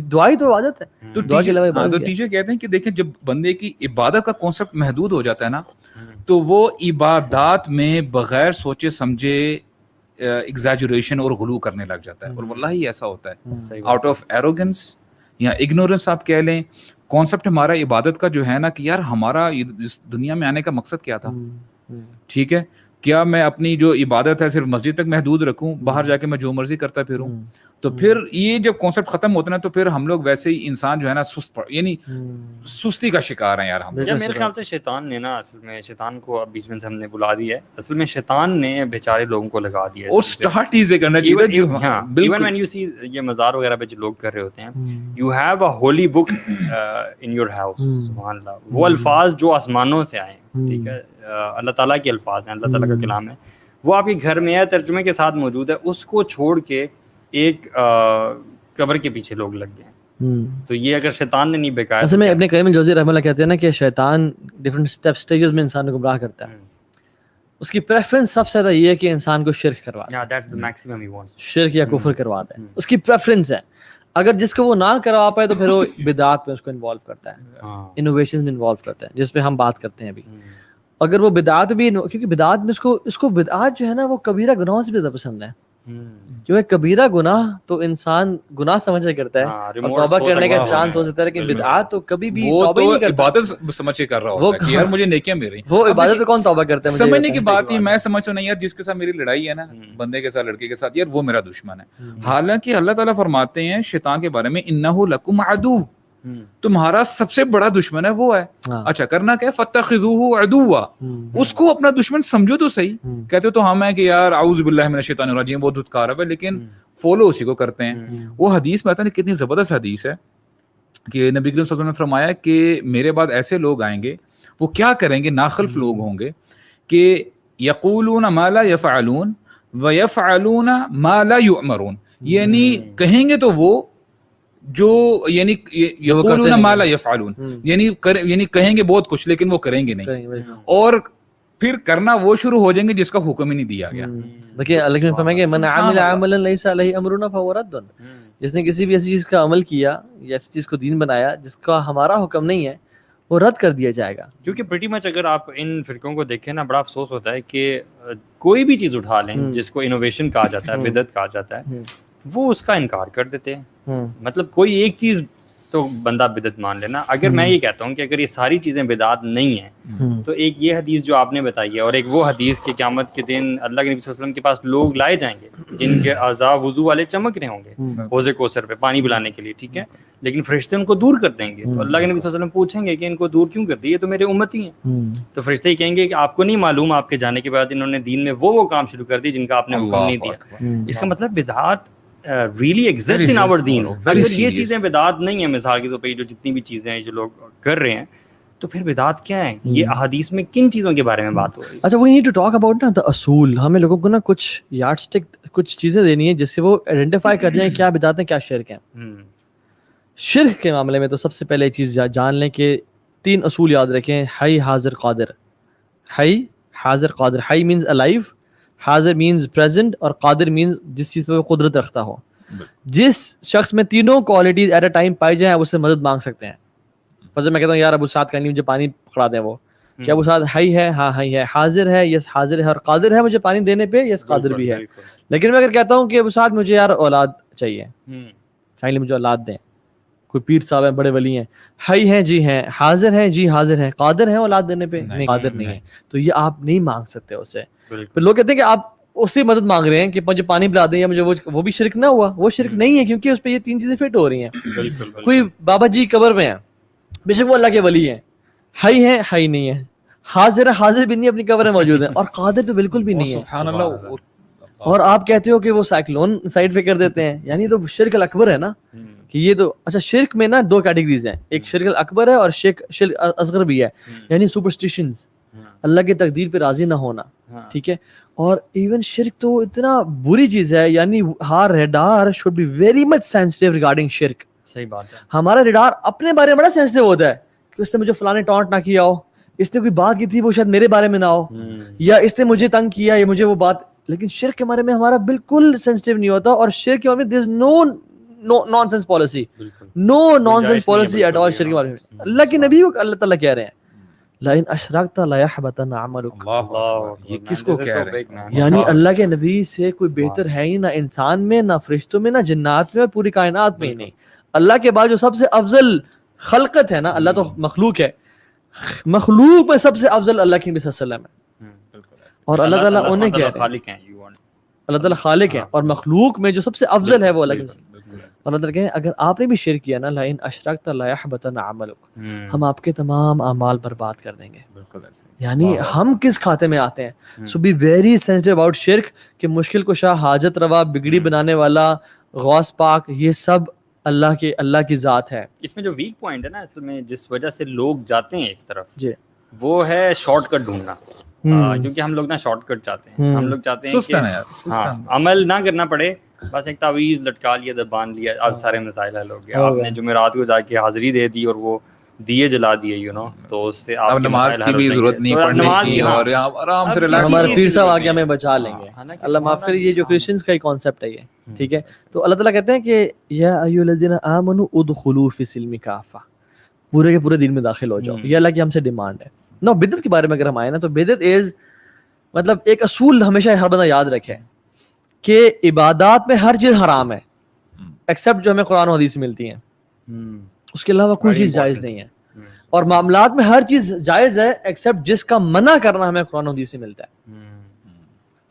دعا ہی تو عبادت ہے. تو دعا کے علاوہ عبادت تو ٹیچر کہتے ہیں کہ دیکھیں جب بندے کی عبادت کا کانسیپٹ محدود ہو جاتا ہے نا, تو وہ عبادات میں بغیر سوچے سمجھے ایگزیجریشن اور غلو کرنے لگ جاتا ہے, اور واللہ ایسا ہوتا ہے آؤٹ آف ایروگنس یا اگنورنس آپ کہہ لیں. کانسیپٹ ہمارا عبادت کا جو ہے نا کہ یار ہمارا اس دنیا میں آنے کا مقصد کیا تھا, ٹھیک ہے, کیا میں اپنی جو عبادت ہے صرف مسجد تک محدود رکھوں, باہر جا کے میں جو مرضی کرتا پھروں؟ تو پھر یہ جب کانسیپٹ ختم ہوتا ہے نا تو پھر ہم لوگ ویسے ہی انسان جو ہے نا سست, یعنی سستی کا شکار ہیں یار ہم. میرے خیال سے شیطان نے نا, اصل میں شیطان کو اب بیچ میں سے ہم نے بلا دیا ہے, اصل میں شیطان نے بیچارے لوگوں کو لگا دیا ہے, اور سٹارٹ چیزیں کرنا چاہیے جو ایون وین یو سی یہ مزار وغیرہ پہ جو لوگ کر رہے ہوتے ہیں, you have a holy book in your house, سبحان اللہ, وہ الفاظ جو آسمانوں سے آئے ہیں, ٹھیک ہے, اللہ تعالیٰ کے الفاظ ہیں, اللہ تعالیٰ کا کلام ہے, وہ آپ کے گھر میں ہے, ترجمے کے ساتھ موجود ہے, اس کو چھوڑ کے ایک قبر کے پیچھے لوگ لگ گئے. تو یہ اگر شیطان نے نہیں بکایا, اصل میں ابن قیم الجوزی رحمہ اللہ کہتے ہیں نا کہ شیطان ڈفرینٹ سٹیجز میں انسان کو گمراہ کرتا ہے. اس کی پریفرنس سب سے زیادہ یہ ہے کہ انسان کو شرک کروا دے, شرک یا کفر کروا دے, اس کی پریفرنس ہے. اگر جس کو وہ نہ کروا پائے تو پھر وہ بدعات میں اس کو انوالو کرتا ہے, انوویشن میں انوالو کرتا ہے, جس پہ ہم بات کرتے ہیں ابھی. اگر وہ بدعات بھی, کیونکہ بدعات میں اس کو بدعات جو ہے نا وہ کبیرہ گناہوں سے بھی زیادہ پسند ہے. جو ہے کبیرہ گناہ تو انسان گناہ سمجھ کرتا ہے اور توبہ کرنے کا چانس ہو سکتا ہے, لیکن بدعات تو کبھی بھی توبہ نہیں کرتا. عبادت سمجھ کے کر رہا ہوتا ہے کہ یار مجھے نیکیاں مل رہی ہیں, وہ عبادت پہ کون توبہ کرتا ہے؟ سمجھنے کی بات ہی میں سمجھتا ہوں نہیں یار, جس کے ساتھ میری لڑائی ہے نا, بندے کے ساتھ, لڑکے کے ساتھ, یار وہ میرا دشمن ہے. حالانکہ اللہ تعالیٰ فرماتے ہیں شیطان کے بارے میں انہ لکم عدو, تمہارا سب سے بڑا دشمن ہے وہ ہے. اچھا کرنا کیا, فاتخذوہ عدوا, اس کو اپنا دشمن سمجھو تو صحیح. کہتے تو ہم ہیں کہ یار اعوذ باللہ من الشیطان الرجیم, وہ دھتکار ہے, لیکن فالو اسی کو کرتے ہیں. وہ حدیث میں آتا ہے کتنی زبردست حدیث ہے کہ نبی کریم صلی اللہ علیہ وسلم نے فرمایا کہ میرے بعد ایسے لوگ آئیں گے, وہ کیا کریں گے, ناخلف لوگ ہوں گے, کہ یقولون ما لا یفعلون ویفعلون ما لا یؤمرون, یعنی کہیں گے تو وہ جو, یعنی یقولون ما لا یفعلون, یعنی کہیں گے بہت کچھ لیکن وہ کریں گے نہیں, اور پھر کرنا وہ شروع ہو جائیں گے جس کا حکم ہی نہیں دیا گیا. دیکھیے اللہ نے فرمایا کہ من عمل عملا لیس علیہ امرنا فہو رد, جس نے کسی بھی ایسی چیز کا عمل کیا یا ایسی چیز کو دین بنایا جس کا ہمارا حکم نہیں ہے, وہ رد کر دیا جائے گا. کیونکہ پریٹی مچ اگر آپ ان فرقوں کو دیکھیں نا, بڑا افسوس ہوتا ہے کہ کوئی بھی چیز اٹھا لیں جس کو انوویشن کہا جاتا ہے, بدعت کہا جاتا ہے, وہ اس کا انکار کر دیتے ہیں. مطلب کوئی ایک چیز تو بندہ بدعت مان لینا. اگر میں یہ کہتا ہوں کہ اگر یہ ساری چیزیں بدعت نہیں ہیں, تو ایک یہ حدیث جو آپ نے بتائی ہے, اور ایک وہ حدیث کہ قیامت کے دن اللہ کے نبی صلی اللہ علیہ وسلم کے پاس لوگ لائے جائیں گے جن کے اعضاء وضو والے چمک رہے ہوں گے حوض کوثر پہ پانی پلانے کے لیے, ٹھیک ہے, لیکن فرشتے ان کو دور کر دیں گے. تو اللہ کے نبی صلی اللہ علیہ وسلم پوچھیں گے کہ ان کو دور کیوں کر دی, یہ تو میرے امتی ہیں. تو فرشتے ہی کہیں گے کہ آپ کو نہیں معلوم آپ کے جانے کے بعد انہوں نے دین میں وہ کام شروع کر دی جن کا آپ نے حکم نہیں دیا. اس کا مطلب بدعات really exist in our deen. اگر یہ چیزیں بدعات نہیں ہیں, مثال کے طور پہ جو جتنی بھی چیزیں ہیں جو لوگ کر رہے ہیں, تو پھر بدعات کیا ہیں؟ یہ احادیث میں کن چیزوں کے بارے میں بات ہو رہی ہے؟ اچھا, we need to talk about نا the اصول. ہمیں لوگوں کو نا کچھ یارڈ اسٹک, کچھ چیزیں دینی ہیں جس سے وہ آئیڈینٹیفائی کر جائیں کیا بدعت ہیں کیا شرک ہیں. شرک کے معاملے میں تو سب سے پہلے چیز جان لیں کہ 3 اصول یاد رکھیں. حی, حاضر, قادر. حی, حاضر, قادر. حی مینز الائیو, حاضر مینز پریزنٹ, اور قادر مینز جس چیز پہ وہ قدرت رکھتا ہو. جس شخص میں تینوں کوالٹیز ایٹ اے ٹائم پائی جائیں, اس سے مدد مانگ سکتے ہیں. فضل میں کہتا ہوں یار ابو سعد کہیں مجھے پانی پکڑا دیں, وہ کیا ابو سعد حی ہے؟ ہاں حی ہے. حاضر ہے؟ یس حاضر ہے. اور قادر ہے مجھے پانی دینے پہ؟ یس قادر بھی ہے. لیکن میں اگر کہتا ہوں کہ ابو سعد مجھے یار اولاد چاہیے, فائنلی مجھے اولاد دیں, کوئی پیر صاحب ہیں, بڑے ولی ہیں, حی ہیں جی ہیں, حاضر ہیں جی حاضر ہیں, قادر ہیں اولاد دینے پہ؟ نہیں, قادر نہیں ہے. تو یہ آپ نہیں مانگ سکتے اس سے. پھر لوگ کہتے ہیں کہ آپ اس سے مدد مانگ رہے ہیں کہ مجھے پانی پلا دیں یا مجھے وہ بھی شرک نہ ہوا. وہ شرک نہیں ہے کیونکہ اس پہ یہ 3 چیزیں فٹ ہو رہی ہیں. کوئی بابا جی قبر میں ہیں, بے شک وہ اللہ کے ولی ہیں, حی ہیں, حی نہیں ہے. حاضر ہے, حاضر بھی نہیں, اپنی قبر میں موجود ہیں. اور قادر تو بالکل بھی نہیں ہے. سبحان اللہ. اور آپ کہتے ہو کہ وہ سائیکلون سائڈ پہ کر دیتے ہیں, یعنی تو شرک الاکبر ہے نا. کہ یہ تو اچھا, شرک میں نا 2 کیٹیگریز ہیں, ایک شرک الاکبر ہے اور شرک اصغر بھی ہے, یعنی سپرسٹیشنز, اللہ کی تقدیر پہ راضی نہ ہونا, ٹھیک ہے. اور ایون شرک تو اتنا بری چیز ہے, یعنی her radar should be very much sensitive regarding شرک. صحیح بات ہے. ہمارا ریڈار اپنے بارے میں بڑا سینسٹیو ہوتا ہے کہ اس نے مجھے فلاں ٹانٹ نہ کیا ہو, اس نے کوئی بات کی تھی وہ شاید میرے بارے میں نہ ہو, یا اس نے مجھے تنگ کیا یا مجھے وہ بات. لیکن شرک کے بارے میں ہمارا بالکل سینسٹیو نہیں ہوتا. اور شرک کے بارے میں there is no nonsense policy, no nonsense policy at all. شرک کے بارے میں اللہ کے نبی کو اللہ تعالیٰ کہہ رہے ہیں لئن اشرکت لیحبطن عملک. یہ کس کو کہہ رہے ہیں؟ یعنی اللہ کے نبی سے کوئی بہتر ہے ہی نہ انسان میں، نہ فرشتوں میں، نہ جنات میں، اور پوری کائنات میں ہی نہیں. اللہ کے بعد جو سب سے افضل خلقت ہے نا، اللہ تو مخلوق ہے، مخلوق میں سب سے افضل اللہ کے نبی صلی اللہ علیہ وسلم ہے. اور اللہ تعالیٰ انہیں کہہ رہے ہیں اللہ تعالیٰ خالق ہے، اور مخلوق میں جو سب سے افضل ہے وہ اللہ کے. اللہ تعالیٰ کہتے ہیں اگر آپ نے بھی شرک کیا نا، لئن اشرکت لیحبطن عملک، ہم آپ کے تمام اعمال برباد کر دیں گے. یعنی ہم کس کھاتے میں آتے ہیں؟ سو بی ویری سینسٹیو اباؤٹ شرک، کہ مشکل کشا، حاجت روا، بگڑی بنانے والا، غوث پاک، یہ سب اللہ کی ذات ہے. اس میں جو ویک پوائنٹ ہے نا اصل میں، جس وجہ سے لوگ جاتے ہیں اس طرف، جی وہ ہے شارٹ کٹ ڈھونڈنا. کیونکہ ہم لوگ نا شارٹ کٹ چاہتے ہیں، ہم لوگ چاہتے ہیں کہ ہاں عمل نہ کرنا پڑے، بس ایک تعویذ لٹکا لیا، باندھ لیا، اب سارے مسائل حل ہو گیا. آپ نے جمعرات کو جا کے حاضری دے دی اور وہ دیے جلا دیے، یو نو، تو اس سے آپ نماز کی بھی ضرورت نہیں پڑھنے کی، اور آرام سے ریلیکس. ہمارے پیر صاحب آگے ہمیں بچا لیں گے، اللہ معاف کرے. یہ جو کرسچنز کا ہی کانسیپٹ ہے یہ، ٹھیک ہے. تو اللہ تعالیٰ کہتے ہیں کہ یا ایھا الذین آمنوا ادخلوا فی السلم کافہ، پورے کے پورے دین میں داخل ہو جاؤ. یہ اللہ کی ہم سے ڈیمانڈ ہے. نو بدعت کے بارے میں اگر ہم آئے نا، تو بدعت از مطلب ایک اصول ہمیشہ ہر بندہ یاد رکھے کہ عبادات میں ہر چیز حرام ہے ایکسیپٹ جو ہمیں قرآن و حدیث سے ملتی ہیں، اس کے علاوہ کوئی چیز جائز نہیں ہے. اور معاملات میں ہر چیز جائز ہے ایکسیپٹ جس کا منع کرنا ہمیں قرآن و حدیث سے ملتا ہے.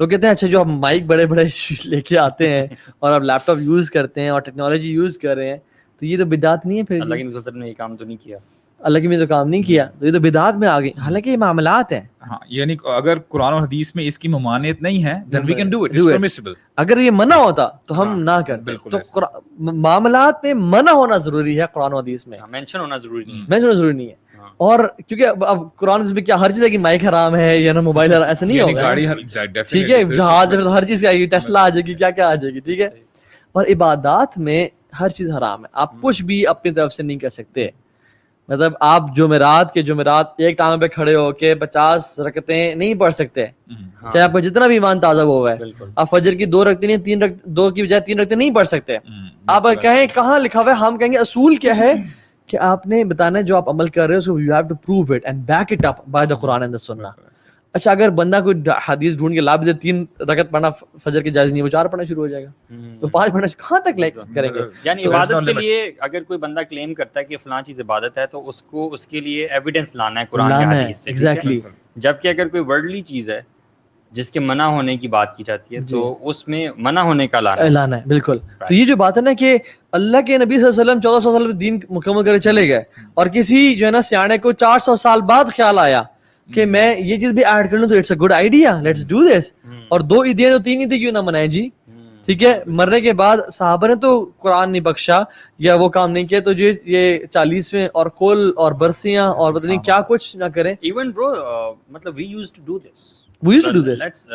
لوگ کہتے ہیں اچھا جو آپ مائک بڑے بڑے لے کے آتے ہیں اور آپ لیپ ٹاپ یوز کرتے ہیں اور ٹیکنالوجی یوز کر رہے ہیں، تو یہ تو بدعت نہیں ہے. پھر اللہ کے نبی صلی اللہ علیہ وسلم نے یہ کام تو نہیں کیا، اللہ کی میں تو کام نہیں کیا، تو یہ تو بدعات میں آ گئی، حالانکہ یہ معاملات ہیں. ہاں، یعنی اگر قرآن و حدیث میں اس کی ممانعت نہیں ہے then we can do it, it's permissible. اگر یہ منع ہوتا تو ہم نہ کرتے. تو معاملات میں منع ہونا ضروری ہے، قرآن و حدیث میں مینشن ہونا ضروری نہیں ہے. مینشن ہونا ضروری نہیں ہے. اور کیونکہ اب قرآن میں کیا ہر چیز ہے کہ مائک حرام ہے یا نا موبائل حرام، ایسا نہیں ہوگا. ٹھیک ہے، جہاز ہے تو ہر چیز آئے گی، ٹیسلا آ جائے گی، کیا کیا آ جائے گی. ٹھیک ہے. اور عبادات میں ہر چیز حرام ہے، آپ کچھ بھی اپنی طرف سے نہیں کر سکتے. مطلب آپ جمعرات ایک ٹانگ پہ کھڑے ہو کے 50 رکعتیں نہیں پڑھ سکتے، چاہے آپ کو جتنا بھی ایمان تازہ ہوا ہے. آپ فجر کی 2 رکعتیں نہیں، 2 کی بجائے 3 رکعتیں نہیں پڑھ سکتے. آپ کہیں کہاں لکھا ہوا ہے؟ ہم کہیں گے اصول کیا ہے کہ آپ نے بتانا ہے جو آپ عمل کر رہے ہو، so you have to prove it and back it up by the Quran and the Sunnah. اچھا اگر بندہ کوئی حدیث ڈھونڈ کے لا بھی دے 3 رکعت پڑھنا فجر کی جائز نہیں، وہ 4 پڑھنا شروع ہو جائے گا، تو 5 پڑھنا کہاں تک کریں گے؟ یعنی عبادت کے لیے اگر کوئی بندہ کلیم کرتا ہے کہ فلاں چیز عبادت ہے، تو اس کے لیے ایویڈنس لانا ہے قرآن یا حدیث سے. ایگزیکٹلی. جبکہ اگر کوئی ورلڈلی چیز ہے جس کے منع ہونے کی بات کی جاتی ہے، تو اس میں منع ہونے کا اعلان ہے. بالکل. تو یہ جو بات ہے نا کہ اللہ کے نبی صلی اللہ علیہ وسلم 1400 سال دین مکمل کر چلے گئے، اور کسی جو ہے نا سیانے کو 400 سال بعد خیال آیا کہ میں یہ چیز بھی ایڈ کر لوں، تو it's a good idea, let's do this. اور 2 عیدیں تو 3 عیدیں کیوں نہ منائیں جی. ٹھیک ہے. مرنے کے بعد صحابہ نے تو قرآن نہیں بخشا یا وہ کام نہیں کیا، تو جو یہ 40ویں اور کل اور برسیاں اور پتہ نہیں کیا کچھ نہ کریں. ایون برو مطلب we used to do this. Let's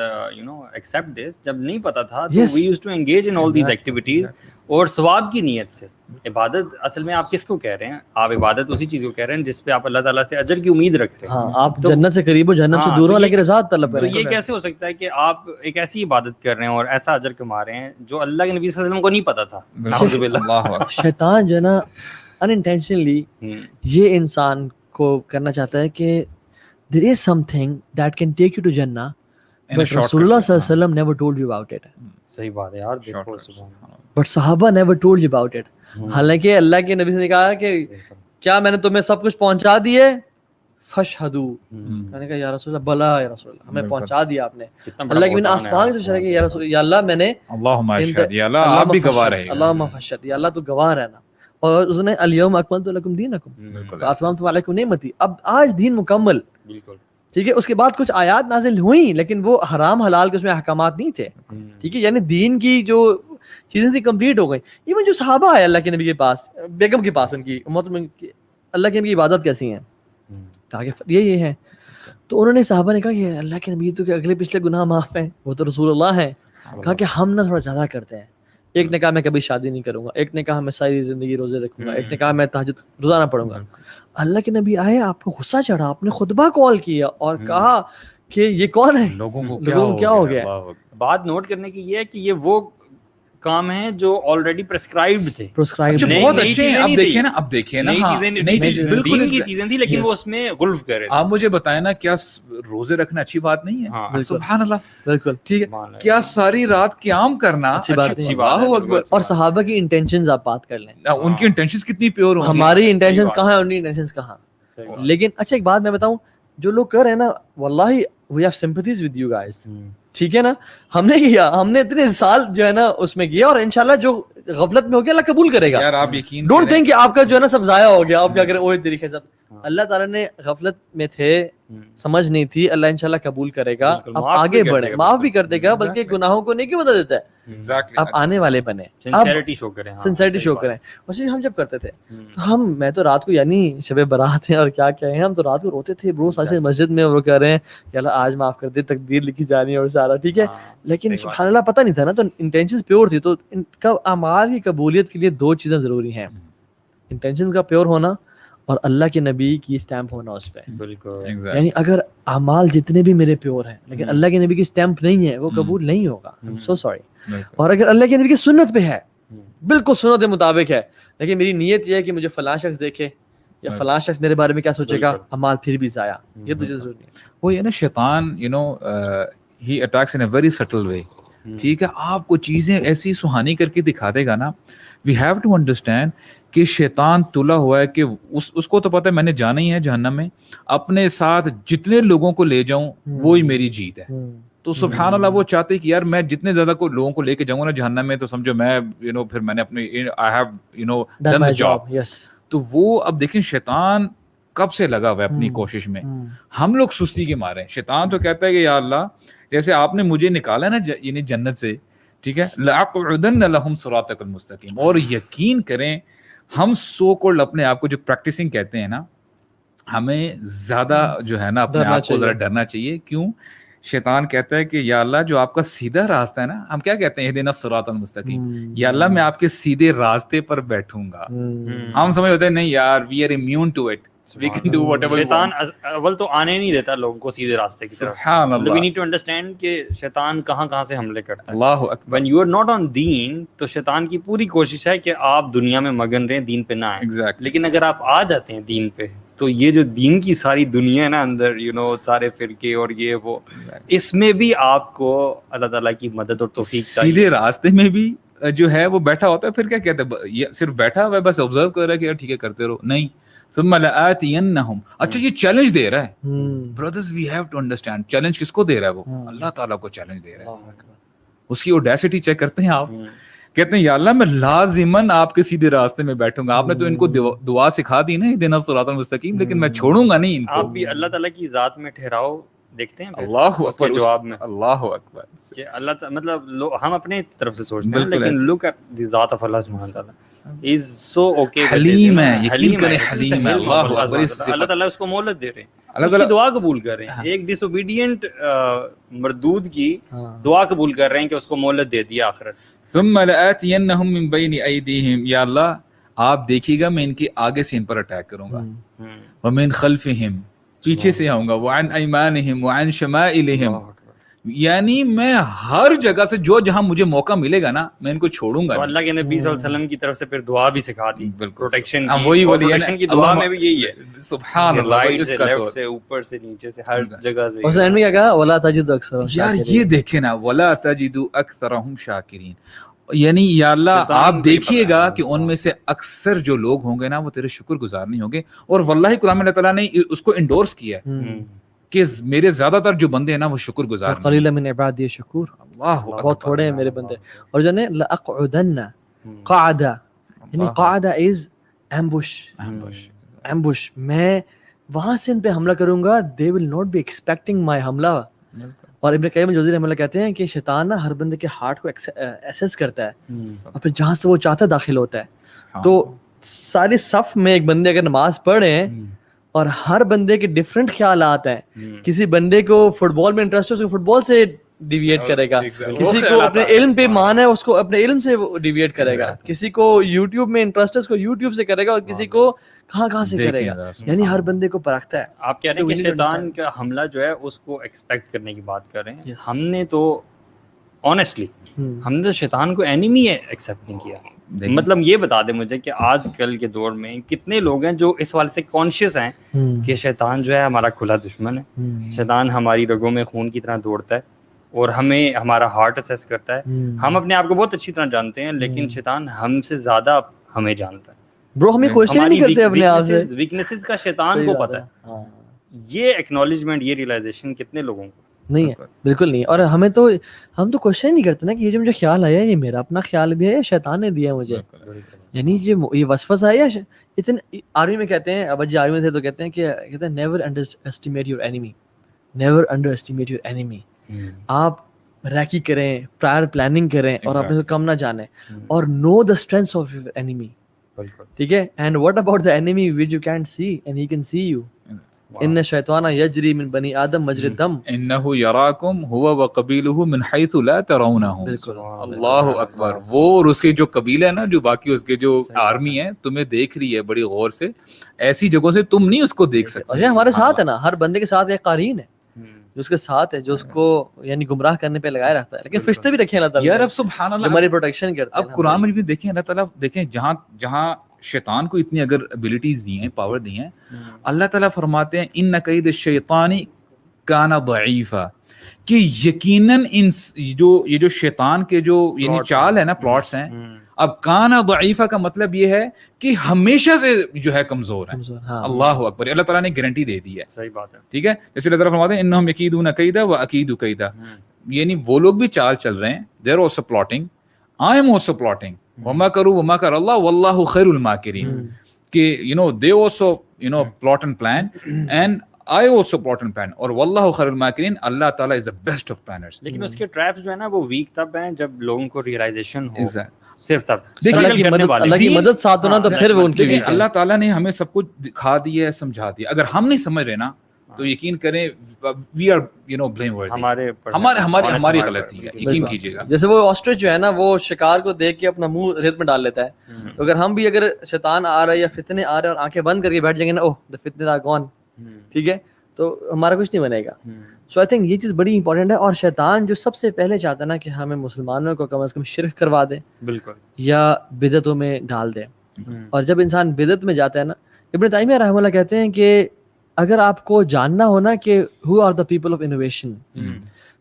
accept this. جب نہیں پتا تھا تو we used to engage in all these activities اور ثواب کی نیت سے. عبادت اصل میں آپ کس کو کہہ رہے ہیں؟ آپ عبادت اسی چیز کو کہہ رہے ہیں جس پہ آپ اللہ تعالیٰ سے اجر کی امید رکھ رہے ہیں. ہاں، آپ جنت سے قریب ہو، جہنم سے دور ہو، اللہ کی رضا طلب کر رہے ہیں. تو یہ کیسے ہو سکتا ہے کہ آپ ایک ایسی عبادت کر رہے ہیں اور ایسا اجر کما رہے ہیں جو اللہ کے نبی صلی اللہ علیہ وسلم کو نہیں پتا تھا؟ نعوذ باللہ. شیطان جو ہے نا unintentionally یہ انسان کو کرنا چاہتا ہے کہ there is something that can take you to Jannah, but Rasulullah sallallahu alaihi wasallam never told you about it. صحیح بات ہے یار، دیکھو but صحابہ never told you about it. حالانکہ اللہ کے نبی سے نے کہا کہ کیا میں نے تمہیں سب کچھ پہنچا دیے؟ فشہدو. میں نے کہا یا رسول اللہ، بلا یا رسول اللہ، ہمیں پہنچا دیا آپ نے. اللہ کے بن آسمان سے چلا کہ یا رسول یا اللہ میں نے، اللہم اشہد، یا اللہ آپ بھی گواہ رہے، اللہم فشہد، یا اللہ تو گواہ رہنا. اور اس نے الیوم اکملت لکم دینکم واتممت علیکم نعمتی، اب آج دین مکمل. بالکل. ٹھیک ہے. اس کے بعد کچھ آیات نازل ہوئیں لیکن وہ حرام حلال کے اس میں احکامات نہیں تھے. ٹھیک ہے. یعنی دین کی جو چیزیں تھی کمپلیٹ ہو گئی. ایون جو صحابہ آئے اللہ کے نبی کے پاس، بیگم کے پاس، ان کی امت میں اللہ کے نبی کی عبادت کیسی ہیں، کہا کہ یہ ہے. تو انہوں نے صحابہ نے کہا کہ اللہ کے نبی تو کہ اگلے پچھلے گناہ معاف ہیں، وہ تو رسول اللہ ہیں. کہا کہ ہم نہ تھوڑا زیادہ کرتے ہیں. ایک نے کہا میں کبھی شادی نہیں کروں گا، ایک نے کہا میں ساری زندگی روزے رکھوں گا، ایک نے کہا میں تہجد روزانہ پڑھوں گا. اللہ کے نبی آئے، آپ کو غصہ چڑھا، آپ نے خطبہ کال کیا اور کہا کہ یہ کون ہے، لوگوں کو کیا ہو گیا. بات نوٹ کرنے کی یہ ہے کہ یہ وہ کام ہیں جو آلریڈی پرسکرائبڈ تھے. پرسکرائبڈ بہت اچھے ہیں. اب دیکھیں نا نئی چیزیں بالکل کی چیزیں تھی لیکن وہ اس میں غلف کر رہے تھے. آپ مجھے بتائیں نا, کیا روزے رکھنا اچھی بات نہیں ہے؟ سبحان اللہ, بالکل ٹھیک ہے. کیا ساری رات قیام کرنا اچھی بات ہے؟ اللہ اکبر. اور صحابہ کی انٹینشنز آپ بات کر لیں, ان کی انٹینشنز کتنی پیور ہوں. ہماری انٹینشنز کہاں ہیں, ان کی انٹینشنز کہاں. لیکن اچھا ایک بات میں بتاؤں, جو لوگ کر رہے ہیں نا, واللہ we have sympathies with you guys. ٹھیک ہے نا, ہم نے کیا, ہم نے اتنے سال جو ہے نا اس میں کیا, اور انشاءاللہ جو غفلت میں ہو گیا اللہ قبول کرے گا. یار آپ یقین ڈونٹ تھنک کہ آپ کا جو ہے نا سب ضائع ہو گیا, آپ کیا کریں, وہ طریقے سے اللہ تعالیٰ نے غفلت میں تھے, سمجھ نہیں تھی, اللہ انشاءاللہ قبول کرے گا. اب آگے بڑھے, معاف بھی کر دے گا, بلکہ گناہوں کو نیکی بدل دیتا ہے. آپ آنے والے بنے, سنسیریٹی شو کریں, سنسیریٹی شو کریں. اور چیز ہم جب کرتے تھے تو میں تو رات کو, یعنی شب برات ہیں اور کیا کیا ہیں, ہم تو رات کو روتے تھے برو, ساتھ مسجد میں وہ کہہ رہے ہیں یا اللہ آج معاف کر دے, تقدیر لکھی جا رہی ہے اور سارا ٹھیک ہے. لیکن سبحان اللہ پتہ نہیں تھا نا, تو انٹینشنز پیور تھی. تو ان کا اعمال کی قبولیت کے لیے دو چیزیں ضروری ہیں, انٹینشنز کا پیور ہونا اور اللہ کے نبی کی اسٹیمپ ہونا اس پہ. بالکل, یعنی اگر اعمال جتنے بھی میرے پیور ہیں لیکن اللہ کے نبی کی اسٹیمپ نہیں ہے, وہ قبول نہیں ہوگا. So sorry. اور اگر اللہ کے نبی کی سنت پہ ہے, بالکل سنت کے مطابق ہے, لیکن میری نیت یہ ہے کہ مجھے فلاں شخص دیکھے یا فلاں شخص میرے بارے میں کیا سوچے گا, اعمال پھر بھی ضائع, یہ تو ضروری نہیں ہے. وہ یہ نا شیطان, you know, he attacks in a very subtle way. ٹھیک ہے, آپ کو چیزیں ایسی سہانی کر کے دکھا دے گا نا. وی ہیو ٹو انڈرسٹینڈ کہ شیطان تلا ہوا ہے کہ اس کو تو پتہ ہے میں نے جانا ہی ہے جہنم میں, اپنے ساتھ جتنے لوگوں کو لے جاؤں وہی میری جیت ہے. تو سبحان اللہ وہ چاہتے کہ یار میں جتنے زیادہ کو لوگوں کو لے کے جاؤں نا جہنم میں, تو سمجھو میں پھر میں نے اپنی I have done the job. تو وہ اب دیکھیں شیطان کب سے لگا ہوا ہے اپنی کوشش میں, ہم لوگ سستی کے مارے. شیطان تو کہتا ہے کہ یا اللہ جیسے آپ نے مجھے نکالا نا یعنی جنت سے, ٹھیک ہے, لَأَقْعُدَنَّ لَهُمْ صِرَاطَكَ الْمُسْتَقِيمَ. اور یقین کریں ہم سو کولڈ اپنے آپ کو جو پریکٹسنگ کہتے ہیں نا, ہمیں زیادہ جو ہے نا اپنے آپ کو ذرا ڈرنا چاہیے. کیوں؟ شیطان کہتا ہے کہ یا اللہ جو آپ کا سیدھا راستہ ہے نا, ہم کیا کہتے ہیں اہدنا الصراط المستقیم, یا اللہ میں آپ کے سیدھے راستے پر بیٹھوں گا. ہم سمجھ ہوتے ہیں نہیں یار, we are immune to it, we can do whatever. شیطان اول تو آنے نہیں دیتا لوگوں کو سیدھے راستے کی طرف. سبحان اللہ. we need to understand کہ شیطان کہاں سے حملے کرتا ہے. اللہ اکبر. when you are not on دین, تو شیطان کی پوری کوشش ہے کہ آپ دنیا میں مگن رہیں, دین پہ نہ آئیں. Exactly. لیکن اگر آپ آ جاتے ہیں دین پہ, تو یہ جو دین کی ساری دنیا ہے نا اندر, سارے فرقے اور یہ وہ, اس میں بھی آپ کو اللہ تعالیٰ کی مدد اور توفیق چاہیے. سیدھے راستے میں بھی جو ہے وہ بیٹھا ہوتا ہے, پھر کیا کہتے ہیں, یہ صرف بیٹھا ہوا ہے بس آبزرو کر رہا ہے کہ یار ٹھیک ہے کرتے رہو. نہیں, ثم لآتینہم. اچھا یہ چیلنج دے رہا ہے. Brothers we have to understand challenge کس کو دے رہا ہے, وہ اللہ تعالیٰ کو چیلنج دے رہا ہے. اس کی اوڈیسٹی چیک کرتے ہیں آپ, کہتے ہیں یا اللہ میں لازماً آپ کے سیدھے راستے میں بیٹھوں گا. آپ نے تو ان کو دعا سکھا دی نا, اہدنا الصراط المستقیم, لیکن میں چھوڑوں گا نہیں ان کو. آپ بھی اللہ تعالیٰ کی ذات میں ٹھہراؤ دیکھتے ہیں اللہ اس کے جواب میں. اللہ اکبر. کہ اللہ مطلب ہم اپنے طرف سے سوچتے ہیں, لیکن لک ایٹ دی ذات آف اللہ سبحانہ تعالیٰ از سو اوکے, حلیم ہے, یقین کریں حلیم ہے. اللہ اکبر. اللہ تعالیٰ اس کو مہلت دے رہے ہیں, اس کی دعا قبول کر رہے ہیں. ایک ڈس اوبیڈینٹ مردود کی دعا قبول کر رہے ہیں کہ اس کو مہلت دے دیا آخرت. ثم لآتینہم من بین ایدیہم, یا اللہ آپ دیکھیے گا میں ان کے آگے سے ان پر اٹیک کروں گا, ومن خلفہم پیچھے سے آؤں گا, وعن ایمانہم وعن شمائلہم, یعنی میں ہر جگہ سے جو جہاں مجھے موقع ملے گا نا میں ان کو چھوڑوں گا. تو اللہ کے نبی صلی اللہ علیہ وسلم کی طرف سے پھر دعا بھی سکھا دی پروٹیکشن کی. وہی پروٹیکشن کی دعا میں بھی یہی ہے, سبحان اللہ, رائٹ سے لیفٹ سے اوپر سے نیچے سے ہر جگہ سے. اس نے کیا کہا, ولا تجد اکثر. یار یہ دیکھیں نا, ولا تجد اکثرہم شاکرین, یعنی یا اللہ آپ دیکھیے گا کہ ان میں سے اکثر جو لوگ ہوں گے نا وہ تیرے شکر گزار نہیں ہوں گے. اور واللہ قرآن میں اللہ تعالیٰ نے اس کو انڈورس کیا ہے کہ میرے زیادہ تر جو بندے ہیں نا وہ شکر گزار ہیں. قلیل من عبادی شکور, بہت تھوڑے ہیں میرے بندے. اور جو ہے لأقعدن قعدہ, یعنی قعدہ از ایمبوش, میں وہاں سے ان پہ حملہ کروں گا. they will not be expecting my حملہ. اور ابن قیم الجوزی رحمہ اللہ کہتے ہیں کہ شیطان نا ہر بندے کے ہارٹ کو ایسس کرتا ہے اور پھر جہاں سے وہ چاہتا ہے داخل ہوتا ہے. تو سارے صف میں ایک بندے اگر نماز پڑھیں اور ہر بندے کے ڈفرینٹ خیالات ہیں, کسی بندے کو فٹ بال میں انٹرسٹ ہے اس کو فٹ بال سے ڈیویٹ کرے گا, کسی کو اپنے علم پہ مان ہے اس کو اپنے علم سے ڈیویٹ کرے گا, کسی کو یوٹیوب میں انٹرسٹ ہے اس کو یوٹیوب سے کرے گا, اور کسی کو کہاں سے کرے گا. یعنی ہر بندے کو پرکھتا ہے. آپ کہہ رہے ہیں کہ شیطان کا حملہ جو ہے اس کو ایکسپیکٹ کرنے کی بات کر رہے ہیں. ہم نے تو آنیسٹلی ہم نے تو شیطان کو اینیمی ایکسیپٹ نہیں کیا. مطلب یہ بتا دیں مجھے کہ آج کل کے دور میں کتنے لوگ ہیں جو اس والے سے کانشیس ہیں کہ شیطان جو ہے ہمارا کھلا دشمن ہے, شیطان ہماری رگوں میں خون کی طرح دوڑتا ہے اور ہمیں ہمارا ہارٹ اسیس کرتا ہے. ہم اپنے آپ کو بہت اچھی طرح جانتے ہیں لیکن شیطان ہم سے زیادہ ہمیں جانتا ہے. برو ہمیں کوشش نہیں کرتے اپنے آپ سے, ویکنیسز کا شیطان کو پتہ ہے. یہ ایکنالجمنٹ, یہ ریئلائزیشن کتنے لوگوں کو نہیں ہے, بالکل نہیں. اور ہم تو کوشش نہیں کرتے نا کہ یہ جو مجھے خیال آیا یہ میرا اپنا خیال بھی ہے یا شیطان نے دیا مجھے, یعنی یہ وسوسہ ہے یا اتنے. آرمی میں کہتے ہیں, ابا جی آرمی میں تھے تو کہتے ہیں never under estimate your enemy, never under estimate your enemy. آپ ریکی کریں, پرائر پلاننگ کریں اور اپنے سے کم نہ جانیں, اور know the strength of your enemy. ٹھیک ہے, and what about the enemy which you can't see and he can see you. ان الشیطان یجری من بنی آدم مجری الدم انه یراکم هو وقبیلہ من حیث لا ترونہم. بالکل, اللہ اکبر. وہ اور اس کے جو قبیلہ ہے نا, جو باقی اس کے جو آرمی ہے, تمہیں دیکھ رہی ہے بڑی غور سے, ایسی جگہوں سے تم نہیں اس کو دیکھ سکتے. اور یہ ہمارے ساتھ ہے نا, ہر بندے کے ساتھ ایک قارین ہے جو اس کے ساتھ ہے, جو اس کو یعنی گمراہ کرنے پہ لگائے رکھتا ہے. لیکن فرشتے بھی رکھے اللہ تعالیٰ یار, اب سبحان اللہ ہماری پروٹیکشن کرتے ہیں. اب قرآن میں بھی دیکھیں اللہ تعالیٰ, دیکھیں جہاں شیطان کو اتنی اگر ابیلٹیز دی ہیں, پاور دی ہیں, اللہ تعالیٰ فرماتے ہیں ان کید الشیطان کان ضعیفا, کہ یقیناً یہ جو شیطان کے جو یعنی چال ہے نا, پلاٹس ہیں, اب کان ضعیفا کا مطلب یہ ہے کہ ہمیشہ سے جو ہے کمزور ہے. اللہ اکبر, اللہ تعالیٰ نے گارنٹی دے دی ہے. صحیح بات ہے. ٹھیک ہے, جیسے اللہ تعالیٰ فرماتے ہیں انہم یکیدون کیدا واکید کیدا, یعنی وہ لوگ بھی چال چل رہے ہیں, they are also plotting, I am also plotting, وَمَكَرُوا وَمَكَرَ اللَّهُ وَاللَّهُ خَيْرُ الْمَاكِرِينَ. کہ they also plot and plan and I also plot and plan, اور وَاللَّهُ خَيْرُ الْمَاكِرِينَ, اللہ تعالیٰ is the best of planners. لیکن اس کے ٹریپس جو ہے نا وہ ویک تب ہیں جب لوگوں کو ریئلائزیشن ہو, صرف تب. اللہ کی مدد ساتھ ہونا تو پھر وہ ان کی. اللہ تعالیٰ نے ہمیں سب کچھ دکھا دیا ہے, سمجھا دیا. اگر ہم نہیں سمجھ رہے نا تو یقین کریں وی آر بلیم ورتھی, ہماری غلطی ہے, یقین کیجیے گا. جیسے وہ آسٹرچ جو ہے نا, وہ شکار کو دیکھ کے اپنا منہ ریت میں ڈال لیتا ہے, تو اگر ہم بھی اگر شیطان آ رہا ہے یا فتنے آ رہے ہیں اور آنکھیں بند کر کے بیٹھ جائیں گے نا, اوہ the فتنے are gone, ٹھیک ہے, تو ہمارا کچھ نہیں بنے گا. سو آئی تھنک یہ چیز بڑی امپورٹنٹ ہے. اور شیطان جو سب سے پہلے چاہتا ہے نا کہ ہمیں مسلمانوں کو کم از کم شرک کروا دے, بالکل, یا بدعتوں میں ڈال دے. اور جب انسان بدعت میں جاتا ہے نا, ابن تیمیہ رحمہ اللہ کہتے ہیں کہ اگر آپ کو جاننا ہو نا کہ who are the people of innovation,